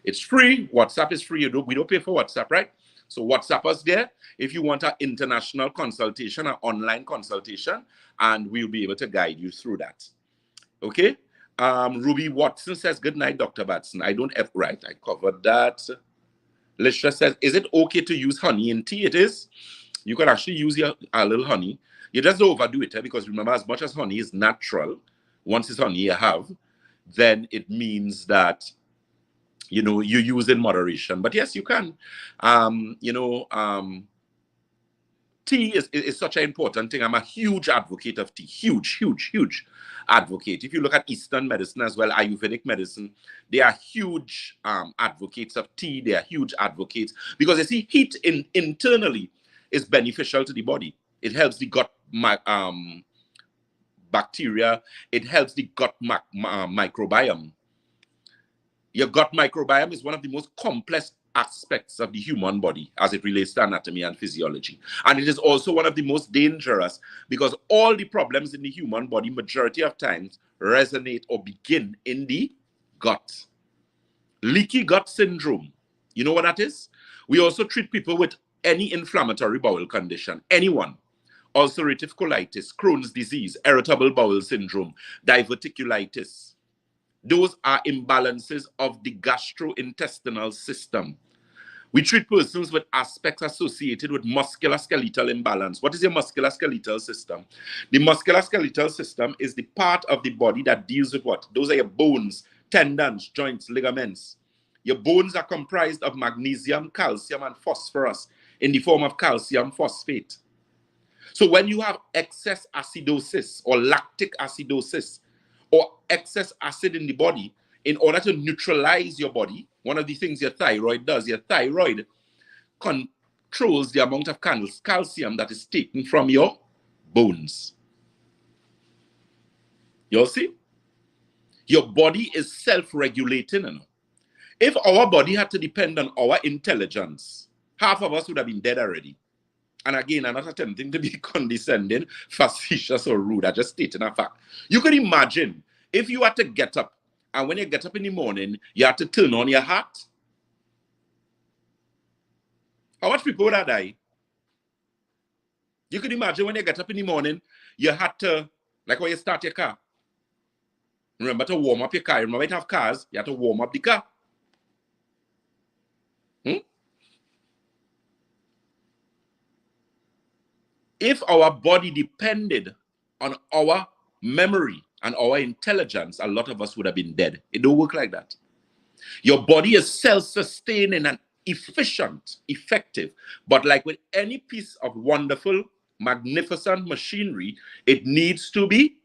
It's free. WhatsApp is free. We don't pay for WhatsApp, right? So WhatsApp us there if you want an international consultation, an online consultation, and we'll be able to guide you through that. Okay? Ruby Watson says, good night, Dr. Batson. I don't have, right, I covered that. Lisha says, is it okay to use honey in tea? It is. You can actually use a little honey. You just don't overdo it, because remember, as much as honey is natural, once it's honey you have, then it means that, you know, you use in moderation. But yes, you can. Tea is such an important thing. I'm a huge advocate of tea. Huge advocate. If you look at Eastern medicine as well, Ayurvedic medicine, they are huge advocates of tea. They are huge advocates because, you see, heat internally is beneficial to the body. It helps the gut bacteria. It helps the gut microbiome. Your gut microbiome is one of the most complex aspects of the human body as it relates to anatomy and physiology. And it is also one of the most dangerous, because all the problems in the human body, majority of times, resonate or begin in the gut. Leaky gut syndrome. You know what that is? We also treat people with any inflammatory bowel condition. Anyone. Ulcerative colitis, Crohn's disease, irritable bowel syndrome, diverticulitis. Those are imbalances of the gastrointestinal system. We treat persons with aspects associated with musculoskeletal imbalance. What is your musculoskeletal system? The musculoskeletal system is the part of the body that deals with what? Those are your bones, tendons, joints, ligaments. Your bones are comprised of magnesium, calcium, and phosphorus in the form of calcium phosphate. So when you have excess acidosis or lactic acidosis, or excess acid in the body, in order to neutralize your body, one of the things your thyroid does, your thyroid controls the amount of calcium that is taken from your bones. You'll see? Your body is self-regulating. You know? If our body had to depend on our intelligence, half of us would have been dead already. And again, I'm not attempting to be condescending, facetious, or rude. I just stating a fact. You could imagine if you had to get up, and when you get up in the morning, you had to turn on your heart. How much people would have died? You could imagine when you get up in the morning, you had to, like when you start your car. Remember to warm up your car. Remember you have cars, you have to warm up the car. If our body depended on our memory and our intelligence, a lot of us would have been dead. It don't work like that. Your body is self-sustaining and efficient, effective. But like with any piece of wonderful, magnificent machinery, it needs to be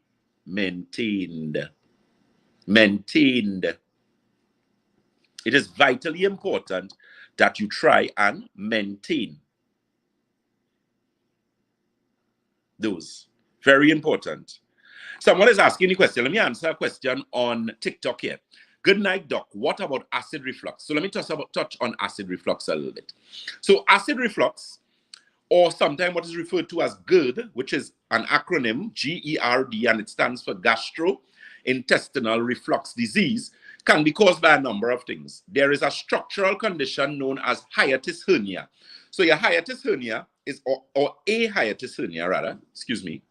maintained. Maintained. It is vitally important that you try and maintain those. Very important. Someone is asking the question. Let me answer a question on TikTok here. Good night, Doc. What about acid reflux? So let me touch on acid reflux a little bit. So acid reflux, or sometimes what is referred to as GERD, which is an acronym, GERD, and it stands for gastrointestinal reflux disease, can be caused by a number of things. There is a structural condition known as hiatus hernia. So your hiatus hernia is, or a hiatus hernia rather, excuse me,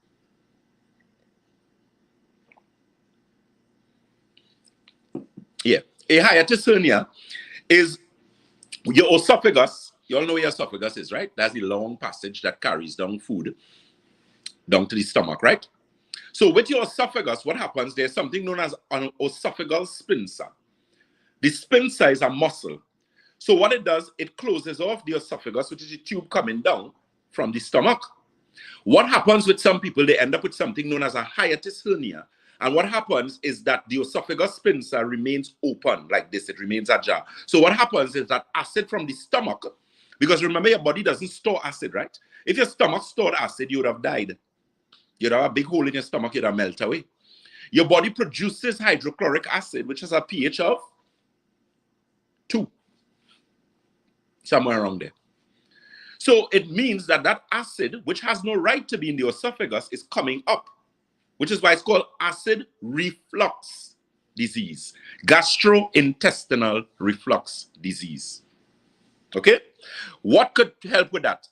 Yeah. A hiatus hernia is your esophagus. You all know where your esophagus is, right? That's the long passage that carries down food down to the stomach, right? So with your esophagus, what happens? There's something known as an esophageal sphincter. The sphincter is a muscle. So what it does, it closes off the esophagus, which is the tube coming down from the stomach. What happens with some people, they end up with something known as a hiatus hernia. And what happens is that the esophagus sphincter remains open like this. It remains ajar. So what happens is that acid from the stomach, because remember, your body doesn't store acid, right? If your stomach stored acid, you would have died. You'd have a big hole in your stomach, you'd have melted away. Your body produces hydrochloric acid, which has a pH of 2, somewhere around there. So it means that that acid, which has no right to be in the esophagus, is coming up, which is why it's called acid reflux disease, gastrointestinal reflux disease. Okay? What could help with that?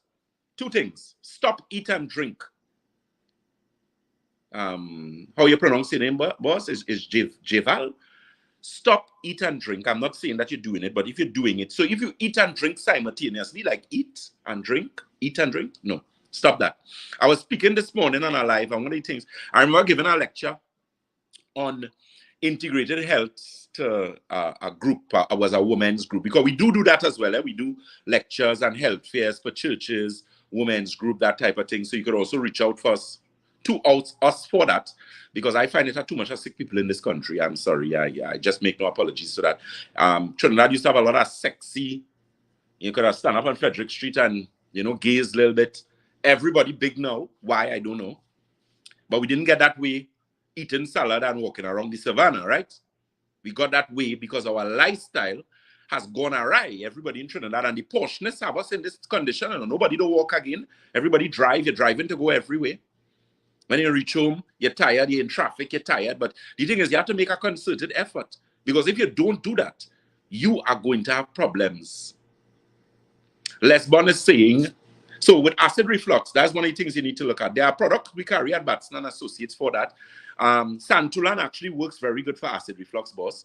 2 things. Stop, eat, and drink. How you pronounce your name, boss? Is Jeval? Stop, eat, and drink. I'm not saying that you're doing it, but if you're doing it, so if you eat and drink simultaneously, like eat and drink, no, stop that. I was speaking this morning on a live, and one of the things, I remember giving a lecture on integrated health to a group. It was a women's group, because we do that as well. We do lectures and health fairs for churches, women's group, that type of thing. So you could also reach out for us for that, because I find it are too much of sick people in this country. I'm sorry. I just make no apologies to that. Trinidad used to have a lot of sexy, you could have stand up on Frederick Street and, gaze a little bit. Everybody big now. Why? I don't know. But we didn't get that way eating salad and walking around the savannah, right? We got that way because our lifestyle has gone awry. Everybody in Trinidad and the portionists have us in this condition, and nobody don't walk again. Everybody drive. You're driving to go everywhere. When you reach home, you're tired, you're in traffic, you're tired. But the thing is, you have to make a concerted effort. Because if you don't do that, you are going to have problems. Lesbon is saying, so with acid reflux, that's one of the things you need to look at. There are products we carry at Batson Associates for that. Santulan actually works very good for acid reflux, boss.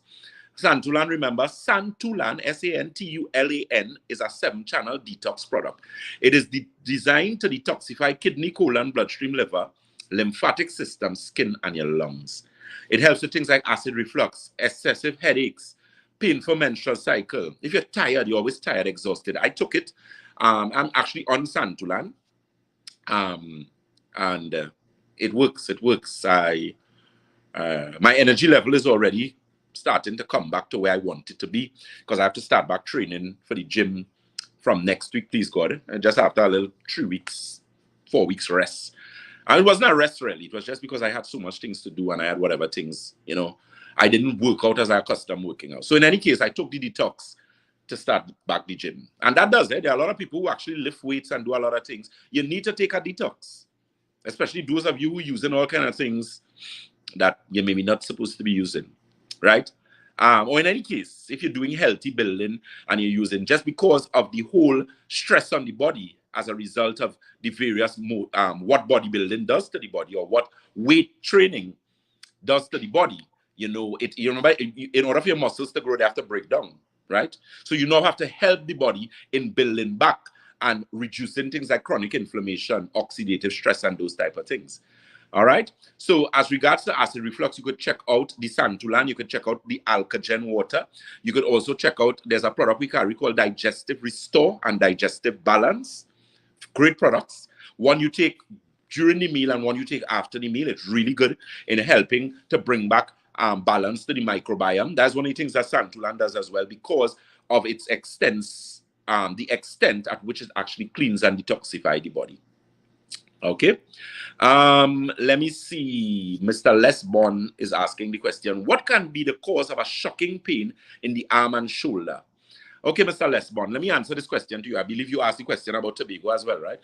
Santulan, remember, Santulan, S-A-N-T-U-L-A-N, is a 7-channel detox product. It is designed to detoxify kidney, colon, bloodstream, liver, lymphatic system, skin, and your lungs. It helps with things like acid reflux, excessive headaches, painful menstrual cycle. If you're tired, you're always tired, exhausted. I took it. I'm actually on Santulan, and it works. It works. My energy level is already starting to come back to where I want it to be, because I have to start back training for the gym from next week, please God. And just after a little 3 weeks, 4 weeks rest. And it wasn't a rest, really. It was just because I had so much things to do, and I had whatever things, I didn't work out as I accustomed working out. So in any case, I took the detox to start back the gym. And that does it. There are a lot of people who actually lift weights and do a lot of things. You need to take a detox, especially those of you who are using all kind of things that you maybe not supposed to be using, right? Or in any case, if you're doing healthy building and you're using, just because of the whole stress on the body as a result of the various what bodybuilding does to the body, or what weight training does to the body, you remember, in order for your muscles to grow, they have to break down, right? So you now have to help the body in building back and reducing things like chronic inflammation, oxidative stress, and those type of things. All right. So as regards to acid reflux, you could check out the Santulan. You could check out the Alkagen water. You could also check out, there's a product we carry called Digestive Restore and Digestive Balance. Great products. One you take during the meal and one you take after the meal. It's really good in helping to bring back balance to the microbiome. That's one of the things that Santulan does as well, because of its the extent at which it actually cleans and detoxifies the body. Okay. Let me see. Mr. Lesbon is asking the question, what can be the cause of a shocking pain in the arm and shoulder? Okay, Mr. Lesbon, let me answer this question to you. I believe you asked the question about Tobago as well, right?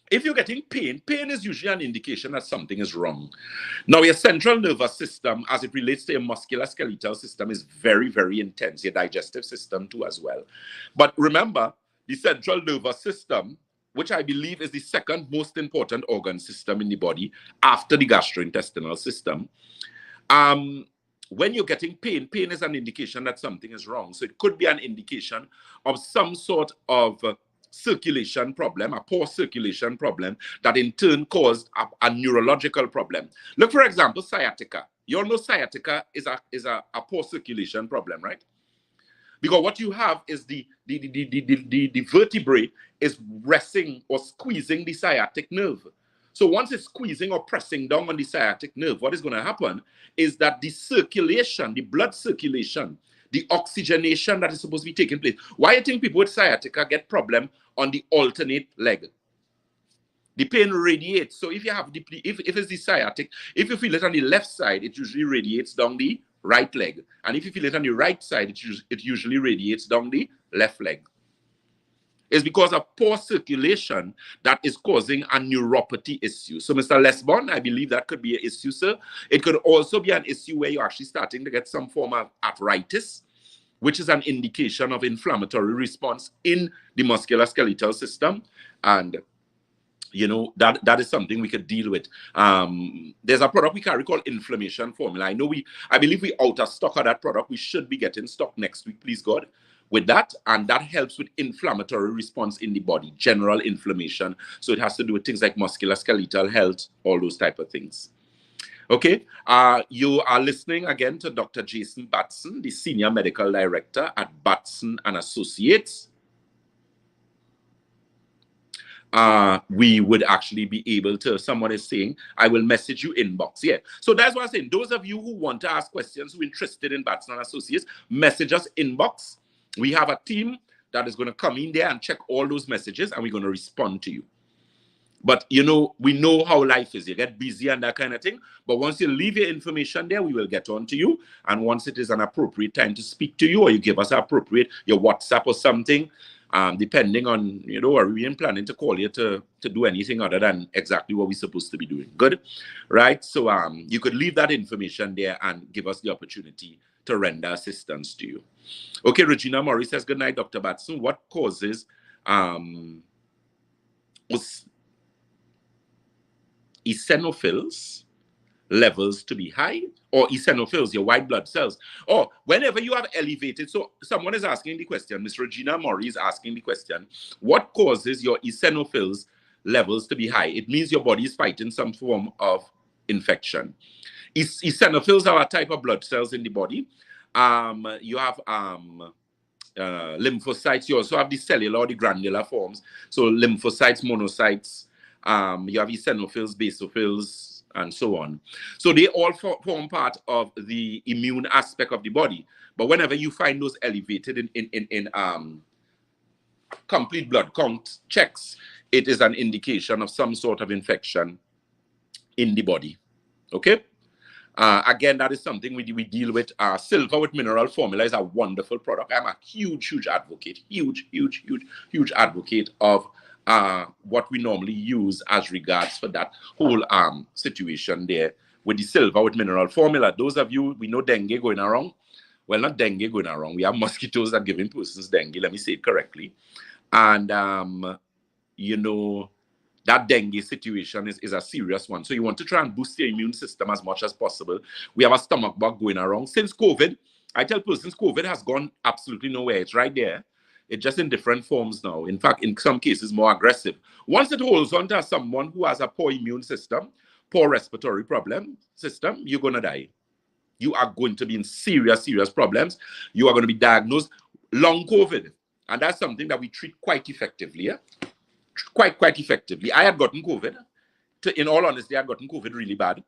If you're getting pain, pain is usually an indication that something is wrong. Now, your central nervous system, as it relates to your musculoskeletal system, is very, very intense. Your digestive system too as well. But remember, the central nervous system, which I believe is the second most important organ system in the body after the gastrointestinal system, when you're getting pain, pain is an indication that something is wrong. So it could be an indication of some sort of circulation problem, a poor circulation problem that in turn caused a neurological problem. Look, for example, sciatica. You all know sciatica is a poor circulation problem, right? Because what you have is the vertebrae is resting or squeezing the sciatic nerve. So once it's squeezing or pressing down on the sciatic nerve, what is going to happen is that the circulation, the blood circulation, the oxygenation that is supposed to be taking place. Why do you think people with sciatica get problem on the alternate leg? The pain radiates. So if you have if it's the sciatic, if you feel it on the left side, it usually radiates down the right leg. And if you feel it on the right side, it usually radiates down the left leg. It's because of poor circulation that is causing a neuropathy issue. So, Mr. Lesbon, I believe that could be an issue, sir. It could also be an issue where you're actually starting to get some form of arthritis, which is an indication of inflammatory response in the musculoskeletal system. And, you know, that is something we could deal with. There's a product we carry called Inflammation Formula. I believe we out of stock of that product. We should be getting stock next week, please God, with that, and that helps with inflammatory response in the body, general inflammation. So it has to do with things like musculoskeletal health, all those type of things. Okay, you are listening again to Dr. Jason Batson, the Senior Medical Director at Batson Associates. We would actually be able to, someone is saying, I will message you inbox. Yeah, so that's what I'm saying. Those of you who want to ask questions, who are interested in Batson Associates, message us inbox. We have a team that is going to come in there and check all those messages, and we're going to respond to you. But, you know, we know how life is. You get busy and that kind of thing. But once you leave your information there, we will get on to you. And once it is an appropriate time to speak to you, or you give us appropriate, your WhatsApp or something, depending on, you know, are we planning to call you to do anything other than exactly what we're supposed to be doing. Good? Right? So you could leave that information there and give us the opportunity to render assistance to you. Okay, Regina Morris says, good night, Dr. Batson. What causes eosinophils levels to be high? Or eosinophils, your white blood cells? Or whenever you have elevated, so someone is asking the question, Miss Regina Morris is asking the question, what causes your eosinophils levels to be high? It means your body is fighting some form of infection. Eosinophils are a type of blood cells in the body. You have lymphocytes. You also have the cellular or the granular forms. So lymphocytes, monocytes, you have eosinophils, basophils, and so on. So they all form part of the immune aspect of the body. But whenever you find those elevated in complete blood count checks, it is an indication of some sort of infection in the body. Okay? Again, that is something we deal with. Silver with mineral formula is a wonderful product. I'm a huge advocate, huge advocate of what we normally use as regards for that whole situation there with the silver with mineral formula. Those of you, we know dengue going around. Well, not dengue going around. We have mosquitoes that giving persons dengue. Let me say it correctly. And, you know, that dengue situation is a serious one. So you want to try and boost your immune system as much as possible. We have a stomach bug going around. Since COVID, I tell persons COVID has gone absolutely nowhere. It's right there. It's just in different forms now. In fact, in some cases, more aggressive. Once it holds on to someone who has a poor immune system, poor respiratory system, you're going to die. You are going to be in serious problems. You are going to be diagnosed long COVID. And that's something that we treat quite effectively. Yeah? Quite effectively. I had gotten COVID. In all honesty, I had gotten COVID really bad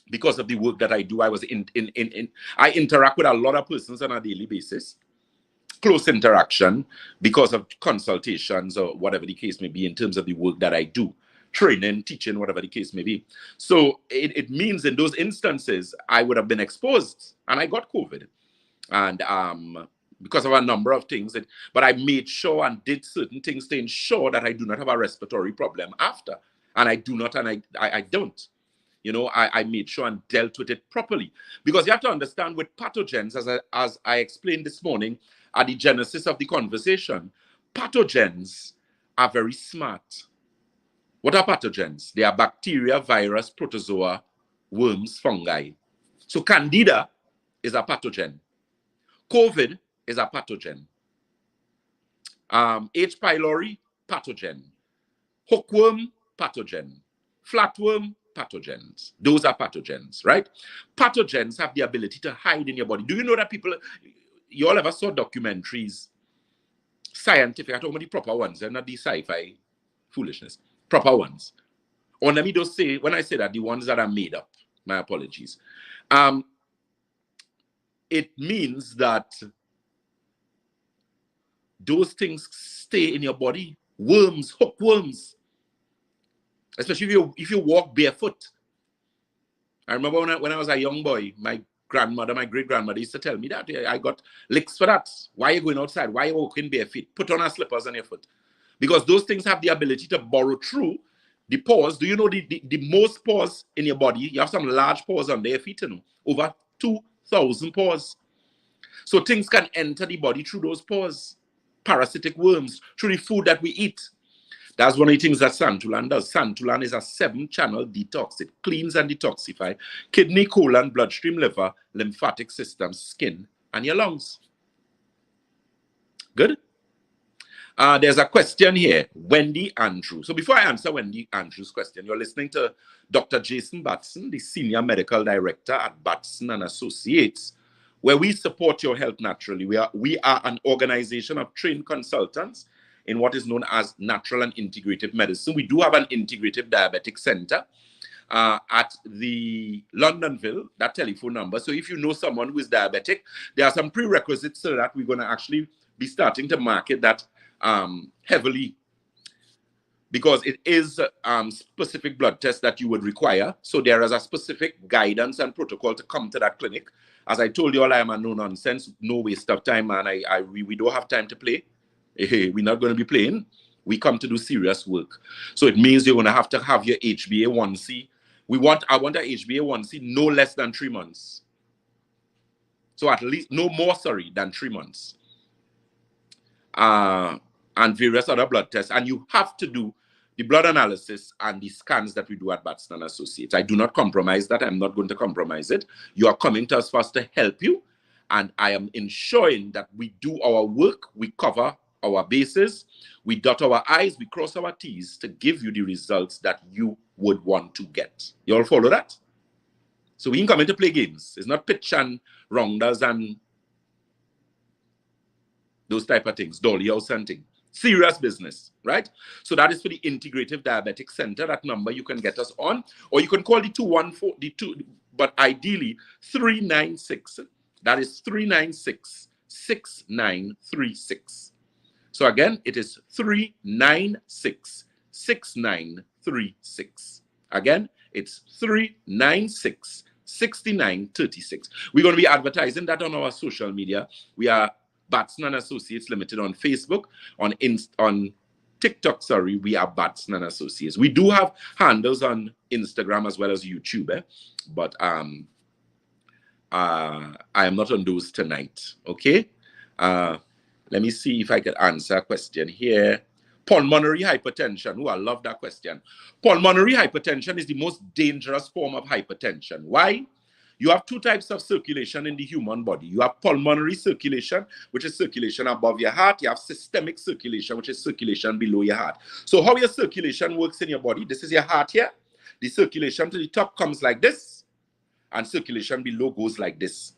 because of the work that I do. I was I interact with a lot of persons on a daily basis. Close interaction because of consultations or whatever the case may be in terms of the work that I do. Training, teaching, whatever the case may be. So it means in those instances, I would have been exposed and I got COVID. And because of a number of things, but I made sure and did certain things to ensure that I do not have a respiratory problem after. And I do not, and I don't. You know, I made sure and dealt with it properly. Because you have to understand with pathogens, as I explained this morning at the genesis of the conversation, pathogens are very smart. What are pathogens? They are bacteria, virus, protozoa, worms, fungi. So Candida is a pathogen. COVID is a pathogen. H. pylori, pathogen. Hookworm, pathogen. Flatworm, pathogens. Those are pathogens, right? Pathogens have the ability to hide in your body. Do you know that people, you all ever saw documentaries, scientific, I talk about the proper ones, and not the sci-fi foolishness, proper ones. Or let me just say, when I say that, the ones that are made up, my apologies. It means that those things stay in your body. Worms, hookworms. Especially if you walk barefoot. I remember when I was a young boy, my grandmother, my great-grandmother used to tell me that. I got licks for that. Why are you going outside? Why are you walking barefoot? Put on a slippers on your foot. Because those things have the ability to burrow through the pores. Do you know the most pores in your body? You have some large pores on your feet, you know, over 2,000 pores. So things can enter the body through those pores. Parasitic worms, through the food that we eat. That's one of the things that Santulan does. Santulan is a 7-channel detox. It cleans and detoxifies kidney, colon, bloodstream, liver, lymphatic system, skin, and your lungs. Good? There's a question here, Wendy Andrew. So before I answer Wendy Andrew's question, you're listening to Dr. Jason Batson, the Senior Medical Director at Batson Associates, where we support your health naturally. We are an organization of trained consultants in what is known as natural and integrative medicine. We do have an integrative diabetic center at the Londonville, that telephone number. So if you know someone who is diabetic, there are some prerequisites so that we're going to actually be starting to market that heavily, because it is specific blood tests that you would require. So there is a specific guidance and protocol to come to that clinic. As I told you all, I am a no-nonsense, no waste of time, and we don't have time to play. Hey, we're not going to be playing. We come to do serious work. So it means you're going to have your HbA1c. I want a HbA1c no less than 3 months. So at least no more, than 3 months. And various other blood tests. And you have to do the blood analysis and the scans that we do at Batson Associates. I do not compromise that. I'm not going to compromise it. You are coming to us for us to help you. And I am ensuring that we do our work, we cover our bases, we dot our I's, we cross our T's to give you the results that you would want to get. You all follow that? So we can come in to play games. It's not pitch and rounders and those type of things, dolly house and things. Serious business, right? So that is for the Integrative Diabetic Center. That number you can get us on, or you can call the 214, but ideally 396. That is 396-6936. So again, it is 396-6936. Again, it's 396-6936. We're going to be advertising that on our social media. We are Batson Associates Limited on Facebook, on TikTok, we are Batson Associates. We do have handles on Instagram as well as YouTube, but I am not on those tonight, okay? Let me see if I can answer a question here. Pulmonary hypertension. Oh, I love that question. Pulmonary hypertension is the most dangerous form of hypertension. Why? You have 2 types of circulation in the human body. You have pulmonary circulation, which is circulation above your heart. You have systemic circulation, which is circulation below your heart. So how your circulation works in your body, this is your heart here. The circulation to the top comes like this, and circulation below goes like this.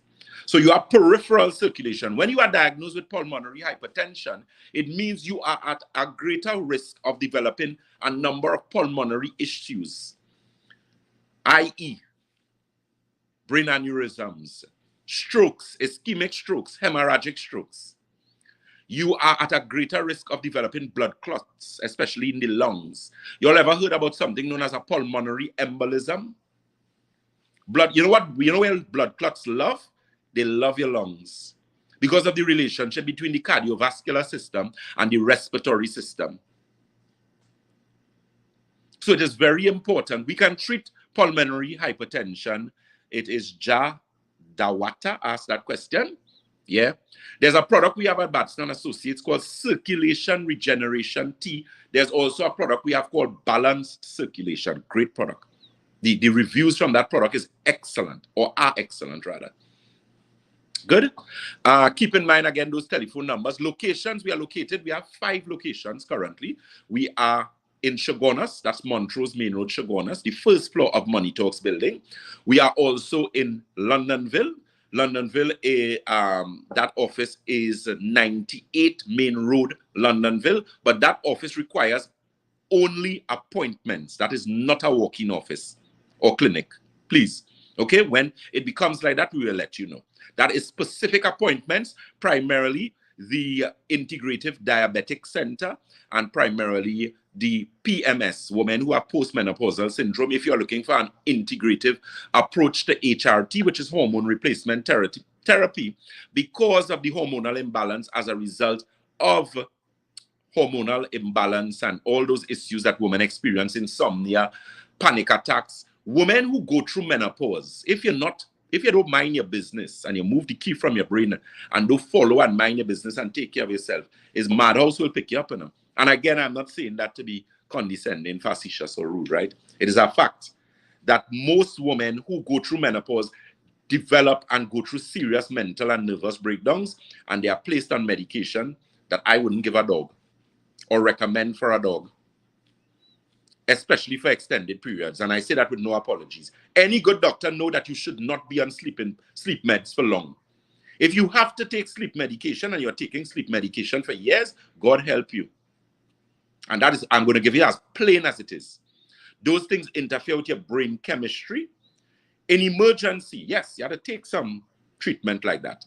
So you have peripheral circulation. When you are diagnosed with pulmonary hypertension, it means you are at a greater risk of developing a number of pulmonary issues, i.e., brain aneurysms, strokes, ischemic strokes, hemorrhagic strokes. You are at a greater risk of developing blood clots, especially in the lungs. You all ever heard about something known as a pulmonary embolism? You know where blood clots love? They love your lungs because of the relationship between the cardiovascular system and the respiratory system. So it is very important. We can treat pulmonary hypertension. It is Dawata asked that question. Yeah. There's a product we have at Batson Associates called Circulation Regeneration Tea. There's also a product we have called Balanced Circulation. Great product. The reviews from that product is excellent, or are excellent rather. Good. Keep in mind again those telephone numbers. Locations, we are located. We have 5 locations currently. We are in Chagonas, that's Montrose Main Road, Chagonas, the first floor of Money Talks building. We are also in Londonville. Londonville, that office is 98 Main Road, Londonville, but that office requires only appointments. That is not a walk-in office or clinic, please. Okay, when it becomes like that, we will let you know. That is specific appointments, primarily the Integrative Diabetic Center and primarily the PMS, women who have postmenopausal syndrome. If you're looking for an integrative approach to HRT, which is hormone replacement therapy, because of the hormonal imbalance as a result of hormonal imbalance and all those issues that women experience, insomnia, panic attacks, women who go through menopause, if you don't mind your business and you move the key from your brain and don't follow and mind your business and take care of yourself, is madhouse will pick you up, you know. And again, I'm not saying that to be condescending, facetious, or rude, right? It is a fact that most women who go through menopause develop and go through serious mental and nervous breakdowns, and they are placed on medication that I wouldn't give a dog or recommend for a dog, especially for extended periods. And I say that with no apologies. Any good doctor knows that you should not be on sleep meds for long. If you have to take sleep medication and you're taking sleep medication for years, God help you. And that is, I'm going to give you as plain as it is. Those things interfere with your brain chemistry. In emergency, yes, you have to take some treatment like that.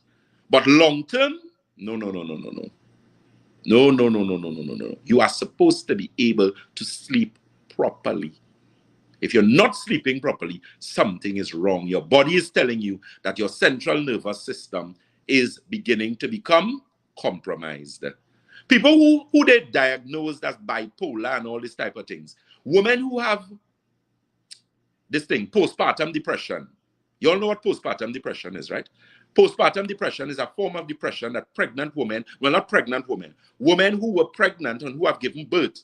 But long term, no. No. You are supposed to be able to sleep properly. If you're not sleeping properly, something is wrong. Your body is telling you that your central nervous system is beginning to become compromised. People who they diagnosed as bipolar and all these type of things. Women who have this thing, postpartum depression. You all know what postpartum depression is, right? Postpartum depression is a form of depression that pregnant women, well, not pregnant women, women who were pregnant and who have given birth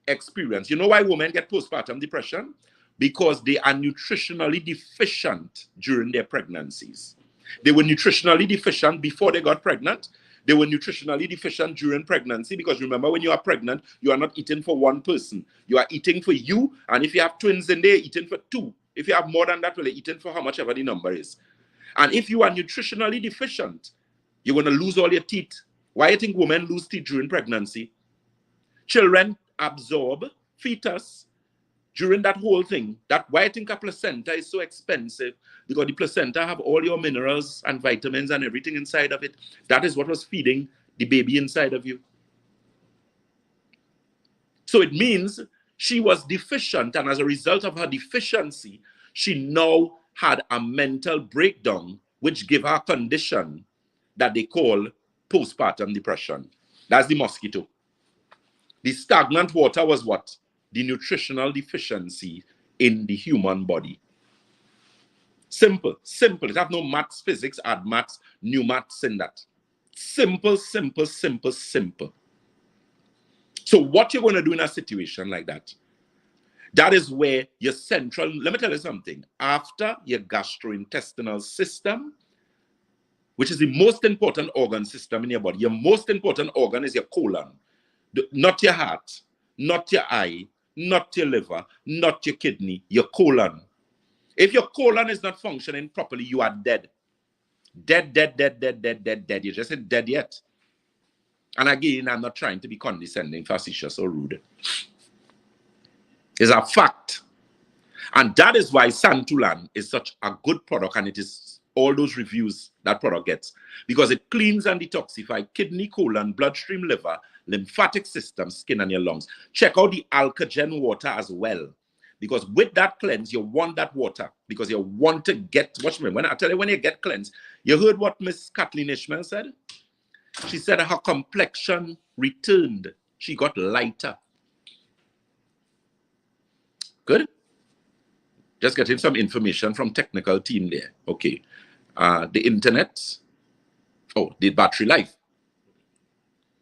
experience. You know why women get postpartum depression? Because they are nutritionally deficient during their pregnancies. They were nutritionally deficient before they got pregnant. They were nutritionally deficient during pregnancy, because remember, when you are pregnant, you are not eating for one person. You are eating for you, and if you have twins in there, eating for 2. If you have more than that, well, you're eating for how much ever the number is. And if you are nutritionally deficient, you're going to lose all your teeth. Why do you think women lose teeth during pregnancy? Children absorb fetus during that whole thing. That's why I think a placenta is so expensive, because the placenta have all your minerals and vitamins and everything inside of it. That is what was feeding the baby inside of you. So it means she was deficient, and as a result of her deficiency, she now had a mental breakdown, which gave her a condition that they call postpartum depression. That's the mosquito. The stagnant water was what? The nutritional deficiency in the human body. Simple. It have no maths, physics, add maths, new maths in that. Simple. So what you're going to do in a situation like that, that is where your central, let me tell you something, after your gastrointestinal system, which is the most important organ system in your body, your most important organ is your colon, not your heart, not your eye, not your liver, not your kidney, your colon. If your colon is not functioning properly, you are dead. Dead. You just ain't dead yet. And again, I'm not trying to be condescending, facetious, or rude. It's a fact. And that is why Santulan is such a good product, and it is all those reviews that product gets, because it cleans and detoxifies kidney, colon, bloodstream, liver, lymphatic system, skin, and your lungs. Check out the Alkagen water as well, because with that cleanse, you want that water, because you want to get, watch me, when I tell you, when you get cleansed, you heard what Miss Kathleen Ishmael said? She said her complexion returned. She got lighter. Good. Just getting some information from technical team there. Okay. The internet. Oh, the battery life.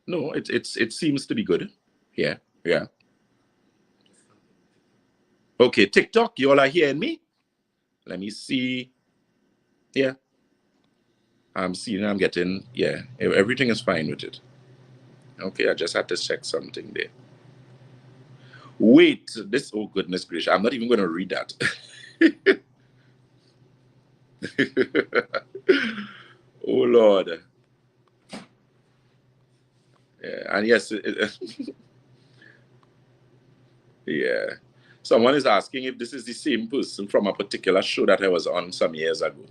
No, it seems to be good. Yeah. Okay, TikTok, you all are hearing me? Let me see. Yeah. I'm seeing, I'm getting, yeah, everything is fine with it. Okay, I just had to check something there. Wait, this, oh goodness gracious, I'm not even going to read that. Oh Lord. Yeah, and yes, yeah. Someone is asking if this is the same person from a particular show that I was on some years ago.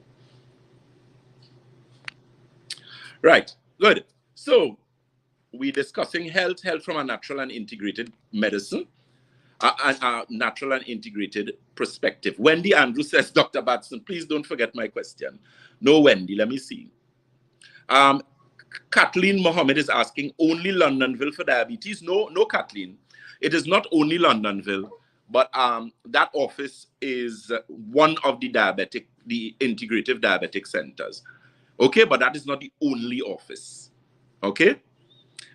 Right, good. So we're discussing health from a natural and integrated medicine, a natural and integrated perspective. Wendy Andrew says, Dr. Batson, please don't forget my question. No, Wendy, let me see. Kathleen Mohammed is asking, only Londonville for diabetes? No, no, Kathleen. It is not only Londonville, but that office is one of the integrative diabetic centers. Okay, but that is not the only office. Okay?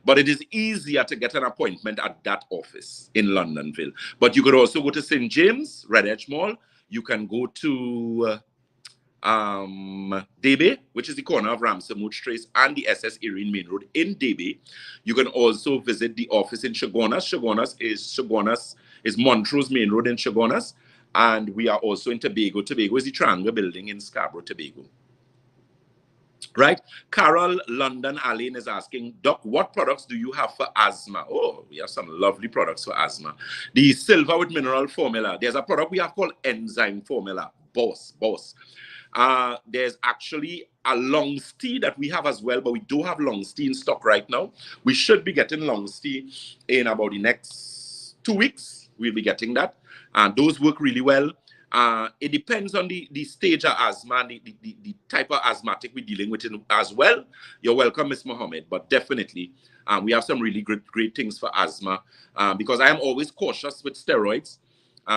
But it is easier to get an appointment at that office in Londonville. But you could also go to St. James, Red Edge Mall. You can go to Debe, which is the corner of Ramsey Trace and the SS Erin Main Road in Debe. You can also visit the office in Chaguanas. Chaguanas is Montrose Main Road in Chaguanas. And we are also in Tobago. Tobago is the Triangle Building in Scarborough, Tobago. Right? Carol London Allen is asking, Doc, what products do you have for asthma? Oh, we have some lovely products for asthma. The silver with mineral formula. There's a product we have called enzyme formula. Boss. There's actually a long stay that we have as well, but we do have long stay in stock right now. We should be getting long stay in about the next 2 weeks. We'll be getting that. And those work really well. It depends on the stage of asthma and the type of asthmatic we're dealing with as well. You're welcome, Ms. Mohammed, but definitely we have some really great things for asthma because I am always cautious with steroids.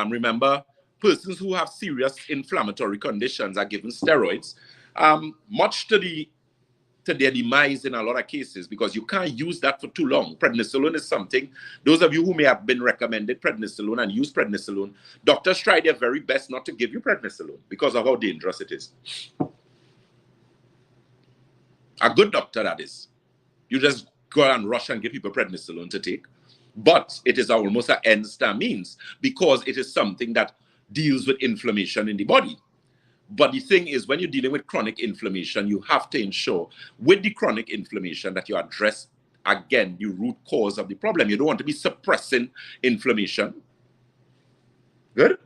Remember, persons who have serious inflammatory conditions are given steroids, much to their demise in a lot of cases, because you can't use that for too long. Prednisolone is something, those of you who may have been recommended prednisolone and use prednisolone, doctors try their very best not to give you prednisolone because of how dangerous it is. A good doctor, that is. You just go and rush and give people prednisolone to take. But it is almost an end means because it is something that deals with inflammation in the body. But the thing is, when you're dealing with chronic inflammation, you have to ensure with the chronic inflammation that you address, again, the root cause of the problem. You don't want to be suppressing inflammation. Good?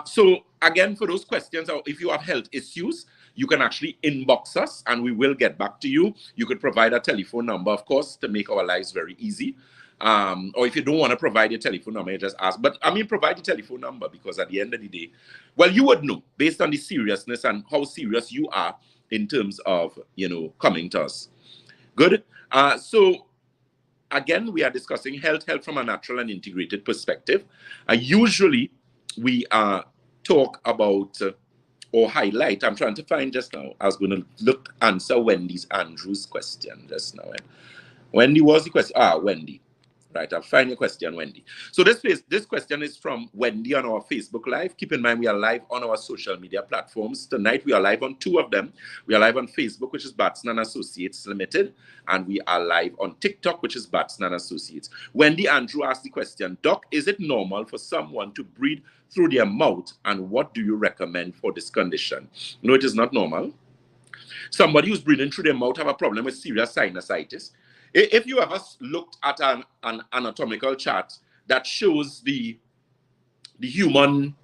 So, again, for those questions, or if you have health issues, you can actually inbox us and we will get back to you. You could provide a telephone number, of course, to make our lives very easy. Or if you don't want to provide your telephone number, you just ask. But I mean, provide the telephone number because at the end of the day, well, you would know based on the seriousness and how serious you are in terms of, coming to us. Good. So again, we are discussing health from a natural and integrated perspective. Usually we talk about or highlight. I'm trying to find just now. I was going to answer Andrew's question just now. Wendy was the question. Wendy. Right, I'll find your question, Wendy. So this question is from Wendy on our Facebook Live. Keep in mind, we are live on our social media platforms. Tonight, we are live on 2 of them. We are live on Facebook, which is Batson Associates Ltd. And we are live on TikTok, which is Batson Associates. Wendy Andrew asked the question, Doc, is it normal for someone to breathe through their mouth? And what do you recommend for this condition? No, it is not normal. Somebody who's breathing through their mouth have a problem with serious sinusitis. If you ever looked at an anatomical chart that shows the human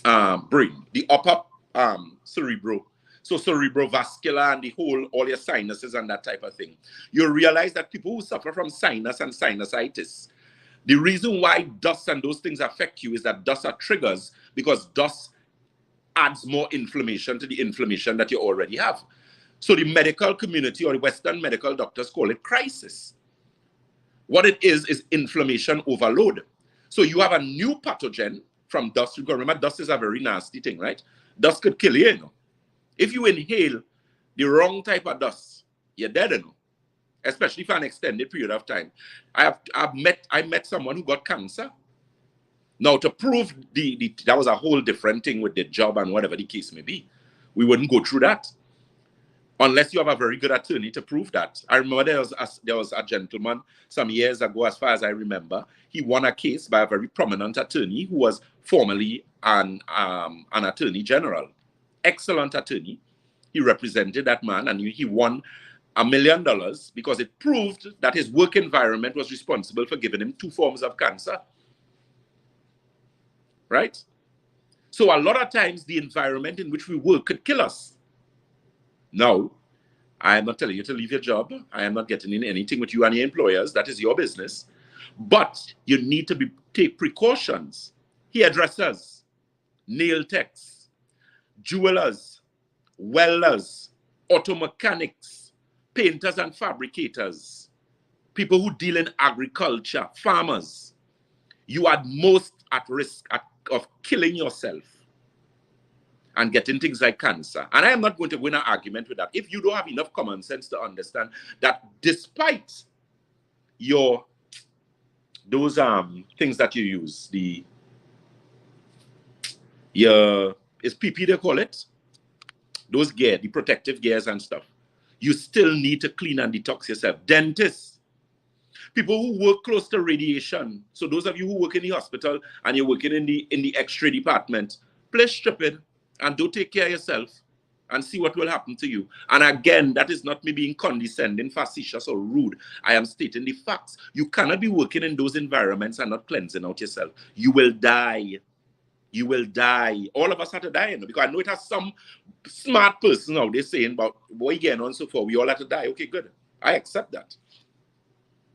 brain, the upper cerebrovascular and the whole, all your sinuses and that type of thing, you'll realize that people who suffer from sinus and sinusitis, the reason why dust and those things affect you is that dust are triggers because dust adds more inflammation to the inflammation that you already have. So the medical community or the Western medical doctors call it crisis. What it is inflammation overload. So you have a new pathogen from dust. Because remember, dust is a very nasty thing, right? Dust could kill you, If you inhale the wrong type of dust, you're dead, Especially for an extended period of time. I met someone who got cancer. Now, to prove that was a whole different thing with the job and whatever the case may be. we wouldn't go through that. Unless you have a very good attorney to prove that. I remember there was a gentleman some years ago, as far as I remember, he won a case by a very prominent attorney who was formerly an attorney general. Excellent attorney. He represented that man, and he won $1 million because it proved that his work environment was responsible for giving him 2 forms of cancer. Right? So a lot of times the environment in which we work could kill us. No, I am not telling you to leave your job. I am not getting in anything with you and your employers. That is your business. But you need to take precautions. Hairdressers, nail techs, jewelers, welders, auto mechanics, painters and fabricators, people who deal in agriculture, farmers. You are most at risk of killing yourself and getting things like cancer. And I am not going to win an argument with that. If you don't have enough common sense to understand that despite those things that you use, is PP they call it? Those gear, the protective gears and stuff. You still need to clean and detox yourself. Dentists, people who work close to radiation. So those of you who work in the hospital and you're working in the X-ray department, play stupid and don't take care of yourself and see what will happen to you. And again, that is not me being condescending, facetious, or rude. I am stating the facts. You cannot be working in those environments and not cleansing out yourself. You will die. You will die. All of us have to die, you know, because I know it has some smart person out there saying about boy getting on so far. We all have to die. Okay, good. I accept that.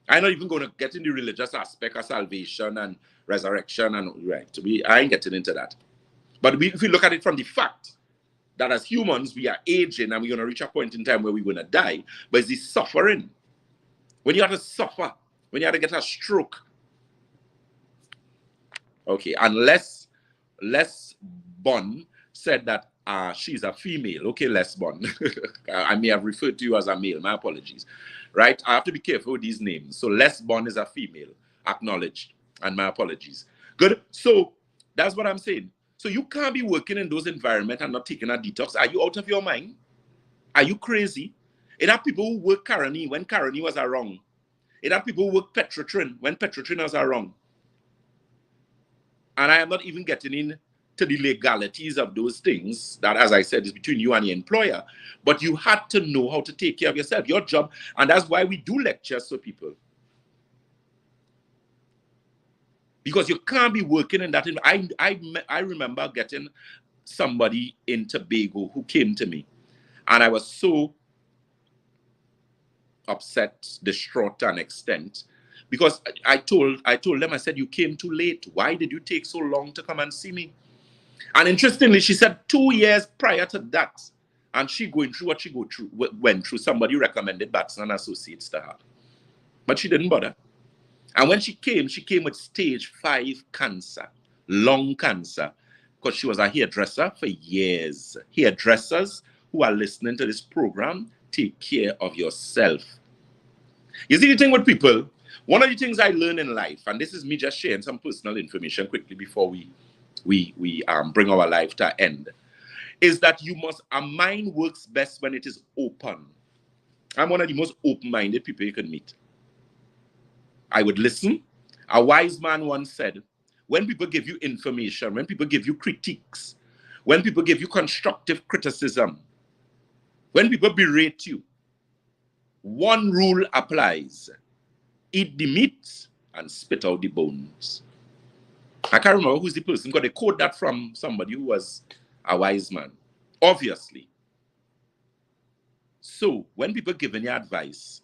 I'm not even going to get in the religious aspect of salvation and resurrection and right. I ain't getting into that. But if we look at it from the fact that as humans, we are aging and we're going to reach a point in time where we're going to die, but it's the suffering. When you have to suffer, when you have to get a stroke. Okay, and Les Bon said that she's a female. Okay, Les Bon. I may have referred to you as a male. My apologies. Right? I have to be careful with these names. So Les Bon is a female. Acknowledged. And my apologies. Good. So that's what I'm saying. So you can't be working in those environments and not taking a detox. Are you out of your mind? Are you crazy? It have people who work Caroni when Caroni was wrong. It have people who work Petrotrin when Petrotrin was wrong. And I am not even getting into the legalities of those things that, as I said, is between you and your employer. But you had to know how to take care of yourself, your job. And that's why we do lectures for people. Because you can't be working in that. I remember getting somebody in Tobago who came to me. And I was so upset, distraught to an extent. Because I told them, I said, you came too late. Why did you take so long to come and see me? And interestingly, she said 2 years prior to that, and she going through what she went through, somebody recommended Batson Associates to her. But she didn't bother. And when she came with stage 5 cancer, lung cancer, because she was a hairdresser for years. Hairdressers who are listening to this program, take care of yourself. You see the thing with people, one of the things I learned in life, and this is me just sharing some personal information quickly before we bring our life to an end, is that a mind works best when it is open. I'm one of the most open-minded people you can meet. I would listen. A wise man once said, when people give you information, when people give you critiques, when people give you constructive criticism, when people berate you, one rule applies. Eat the meat and spit out the bones. I can't remember who's the person, but they quote that from somebody who was a wise man. Obviously. So, when people giving you advice,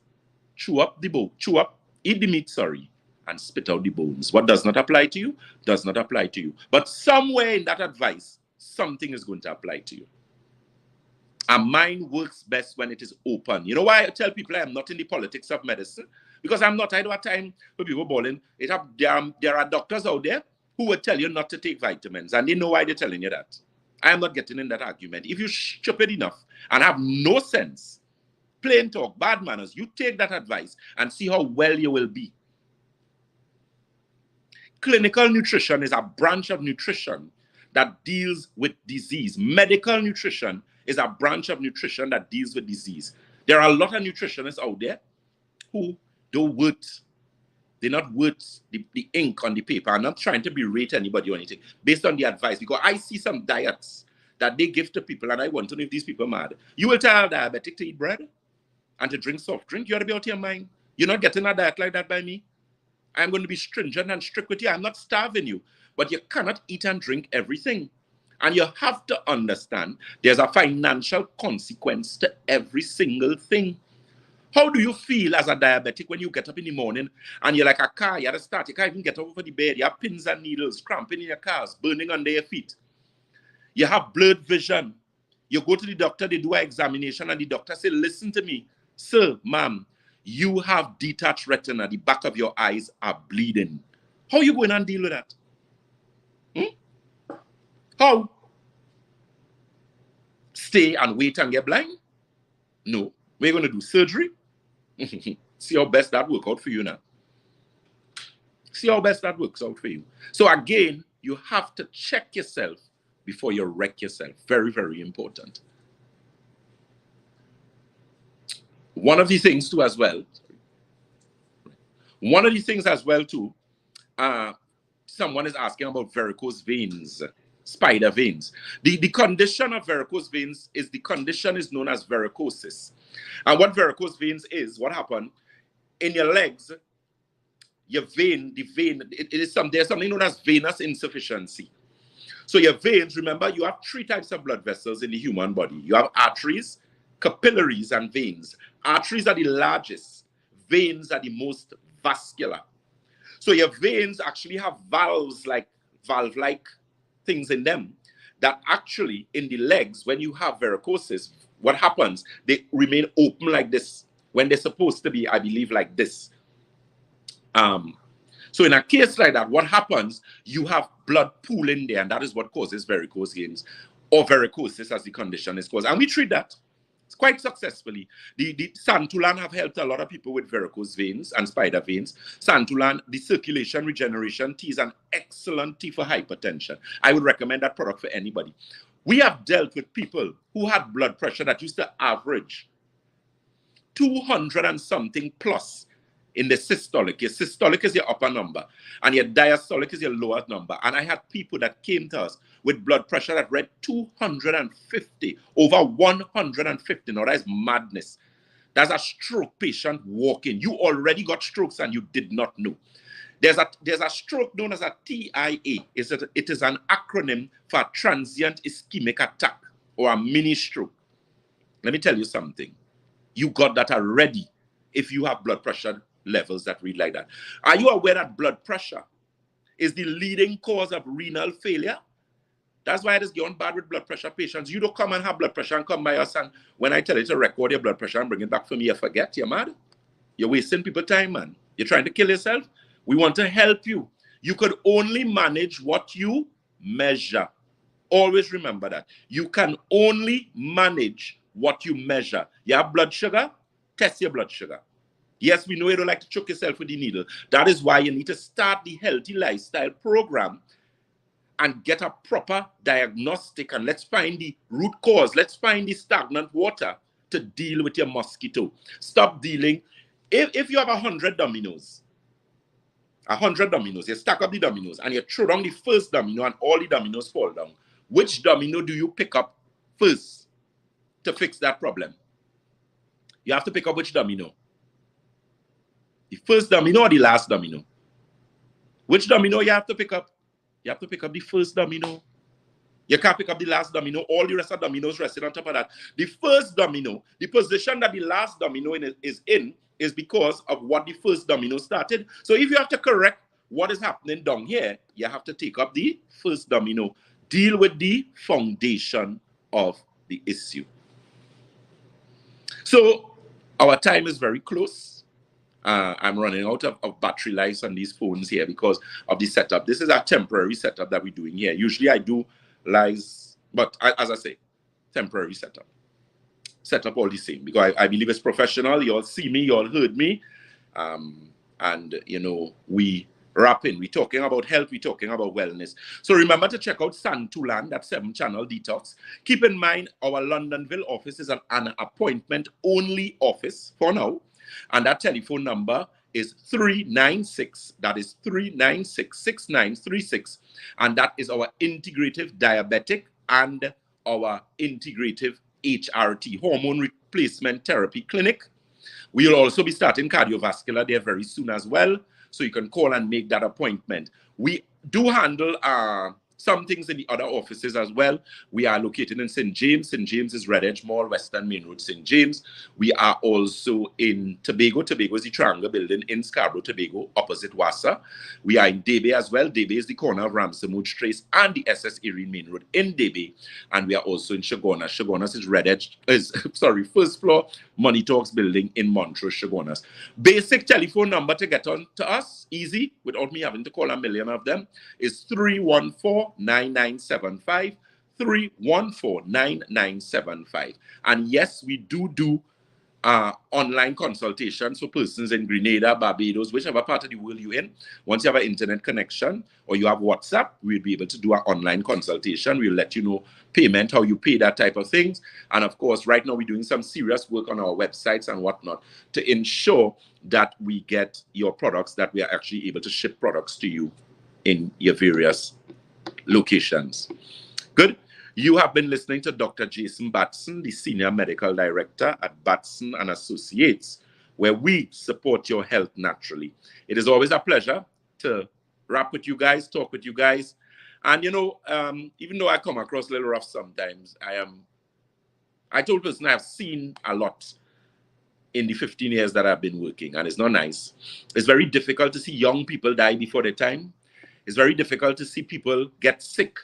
eat the meat, and spit out the bones. What does not apply to you, does not apply to you. But somewhere in that advice, something is going to apply to you. A mind works best when it is open. You know why I tell people I am not in the politics of medicine? Because I'm not. I don't have time for people bawling. There are doctors out there who will tell you not to take vitamins, and they know why they're telling you that. I am not getting in that argument. If you're stupid enough and have no sense, plain talk, bad manners, you take that advice and see how well you will be. Clinical nutrition is a branch of nutrition that deals with disease. Medical nutrition is a branch of nutrition that deals with disease. There are a lot of nutritionists out there who don't worth, they're not worth the ink on the paper. I'm not trying to berate anybody or anything based on the advice, because I see some diets that they give to people, and I want to know if these people are mad. You will tell a diabetic to eat bread and to drink soft drink. You ought to be out of your mind. You're not getting a diet like that by me. I'm going to be stringent and strict with you. I'm not starving you. But you cannot eat and drink everything. And you have to understand there's a financial consequence to every single thing. How do you feel as a diabetic when you get up in the morning and you're like a car, you have to start, you can't even get up over the bed, you have pins and needles, cramping in your cars, burning under your feet. You have blurred vision. You go to the doctor, they do an examination, and the doctor says, listen to me, sir, ma'am, you have detached retina, the back of your eyes are bleeding. How are you going and deal with that? How? Stay and wait and get blind? No. We're going to do surgery. See how best that works out for you now. See how best that works out for you. So again, you have to check yourself before you wreck yourself. Very, very important. One of the things too as well, someone is asking about varicose veins, spider veins. The condition of varicose veins is, the condition is known as varicosis. And what varicose veins is, what happened in your legs, your vein, there's something known as venous insufficiency. So your veins, remember, you have 3 types of blood vessels in the human body. You have arteries, capillaries, and veins. Arteries are the largest. Veins are the most vascular. So your veins actually have valve-like things in them that actually in the legs, when you have varicosis, what happens? They remain open like this when they're supposed to be, I believe, like this. So in a case like that, what happens? You have blood pooling there, and that is what causes varicose veins, or varicosis as the condition is called. And we treat that quite successfully. The Santulan have helped a lot of people with varicose veins and spider veins. Santulan, the circulation regeneration tea, is an excellent tea for hypertension. I would recommend that product for anybody. We have dealt with people who had blood pressure that used to average 200 and something plus in the systolic. Your systolic is your upper number, and your diastolic is your lower number. And I had people that came to us with blood pressure that read 250, over 150. Now, that is madness. That's a stroke patient walking. You already got strokes and you did not know. There's a stroke known as a TIA. It is an acronym for transient ischemic attack, or a mini stroke. Let me tell you something. You got that already if you have blood pressure levels that read like that. Are you aware that blood pressure is the leading cause of renal failure? That's why it is going bad with blood pressure patients. You don't come and have blood pressure and come by us, and when I tell you to record your blood pressure and bring it back for me, you forget. You're mad. You're wasting people's time, man. You're trying to kill yourself. We want to help you. You could only manage what you measure. Always remember that. You can only manage what you measure. You have blood sugar? Test your blood sugar. Yes, we know you don't like to choke yourself with the needle. That is why you need to start the healthy lifestyle program and get a proper diagnostic, and let's find the root cause. Let's find the stagnant water to deal with your mosquito. Stop dealing. If you have 100 dominoes, you stack up the dominoes and you throw down the first domino and all the dominoes fall down. Which domino do you pick up first to fix that problem? You have to pick up which domino? The first domino or the last domino? Which domino you have to pick up? You have to pick up the first domino. You can't pick up the last domino. All the rest of dominoes resting on top of that. The first domino, the position that the last domino is in, is because of what the first domino started. So if you have to correct what is happening down here, you have to take up the first domino. Deal with the foundation of the issue. So our time is very close. I'm running out of battery life on these phones here because of the setup. This is a temporary setup that we're doing here. Usually I do lives, but as I say, temporary setup. Setup all the same, because I believe it's professional. You all see me, you all heard me. And, you know, we wrapping. We're talking about health. We're talking about wellness. So remember to check out Santulan, that 7-channel detox. Keep in mind, our Londonville office is an appointment-only office for now. And that telephone number is 396. That is 396-6936. And that is our integrative diabetic and our integrative HRT, hormone replacement therapy clinic. We'll also be starting cardiovascular there very soon as well. So you can call and make that appointment. We do handle some things in the other offices as well. We are located in St. James. St. James is Red Edge Mall, Western Main Road, St. James. We are also in Tobago. Tobago is the Triangle Building in Scarborough, Tobago, opposite Wassa. We are in Debe as well. Debe is the corner of Ramsamud Trace and the SS Erin Main Road in Debe. And we are also in Chagonas. Chagonas is Red Edge, first floor, Money Talks building in Montrose, Chagonas. Basic telephone number to get on to us, easy, without me having to call a million of them, is 314-9975, 314-9975. And yes, we do online consultations for persons in Grenada, Barbados, whichever part of the world you're in. Once you have an internet connection or you have WhatsApp, we'll be able to do an online consultation. We'll let you know payment, how you pay, that type of things. And of course, right now we're doing some serious work on our websites and whatnot to ensure that we get your products, that we are actually able to ship products to you in your various locations. Good. You have been listening to Dr. Jason Batson, the Senior Medical Director at Batson Associates, where we support your health naturally. It is always a pleasure to rap with you guys, talk with you guys. And, you know, even though I come across a little rough sometimes, I told person I have seen a lot in the 15 years that I've been working, and it's not nice. It's very difficult to see young people die before their time. It's very difficult to see people get sick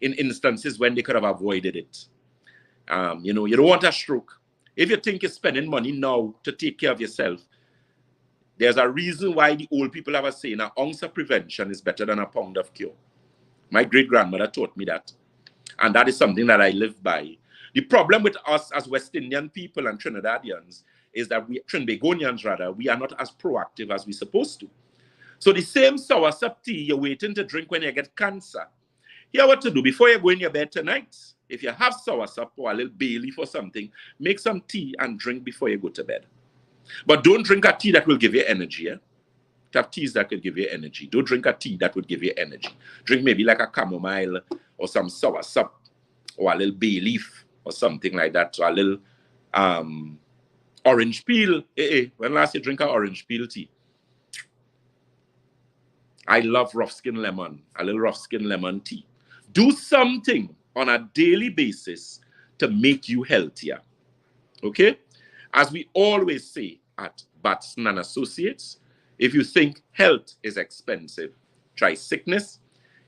in instances when they could have avoided it. You know, you don't want a stroke. If you think you're spending money now to take care of yourself, there's a reason why the old people have a saying, an ounce of prevention is better than a pound of cure. My great-grandmother taught me that. And that is something that I live by. The problem with us as West Indian people and Trinidadians is that Trinbagonians rather, we are not as proactive as we're supposed to. So the same soursop tea you're waiting to drink when you get cancer, here's what to do before you go in your bed tonight. If you have soursop or a little bay leaf or something, make some tea and drink before you go to bed. But don't drink a tea that will give you energy. Eh? Have teas that will give you energy. Don't drink a tea that would give you energy. Drink maybe like a chamomile or some soursop or a little bay leaf or something like that. So a little orange peel. When last you drink an orange peel tea? I love rough skin lemon, a little rough skin lemon tea. Do something on a daily basis to make you healthier. Okay? As we always say at Batson Associates, if you think health is expensive, try sickness.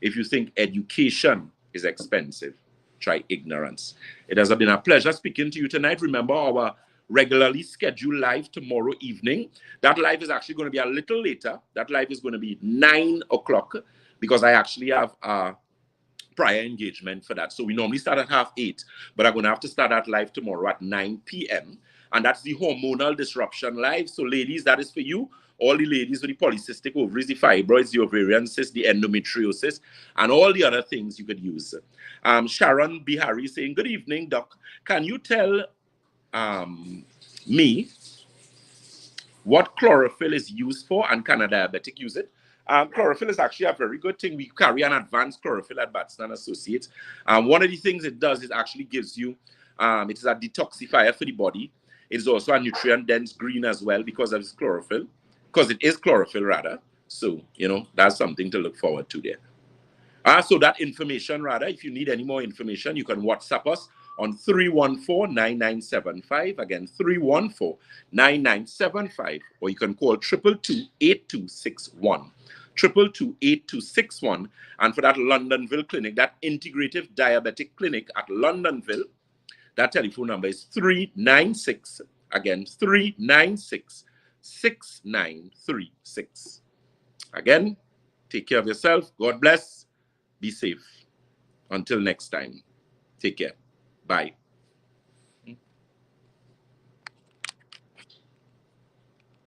If you think education is expensive, try ignorance. It has been a pleasure speaking to you tonight. Remember our regularly scheduled live tomorrow evening. That live is actually going to be a little later. That live is going to be 9 o'clock because I actually have a prior engagement for that. So we normally start at 8:30, but I'm going to have to start that live tomorrow at 9 p.m. And that's the hormonal disruption live. So ladies, that is for you. All the ladies with the polycystic ovaries, the fibroids, the ovarian cysts, the endometriosis, and all the other things you could use. Sharon Bihari saying, good evening, Doc. Can you tell me what chlorophyll is used for, and can a diabetic use it? Chlorophyll is actually a very good thing. We carry an advanced chlorophyll at Batson Associates. One of the things it does is actually gives you, it is a detoxifier for the body. It is also a nutrient-dense green as well because of its chlorophyll, because it is chlorophyll rather. So, you know, that's something to look forward to there. So that information rather, if you need any more information, you can WhatsApp us on 314-9975. Again, 314-9975. Or you can call 222-8261. 222-8261. And for that Londonville clinic, that integrative diabetic clinic at Londonville, that telephone number is 396. Again, 396-6936. Again, take care of yourself. God bless. Be safe. Until next time. Take care. Bye.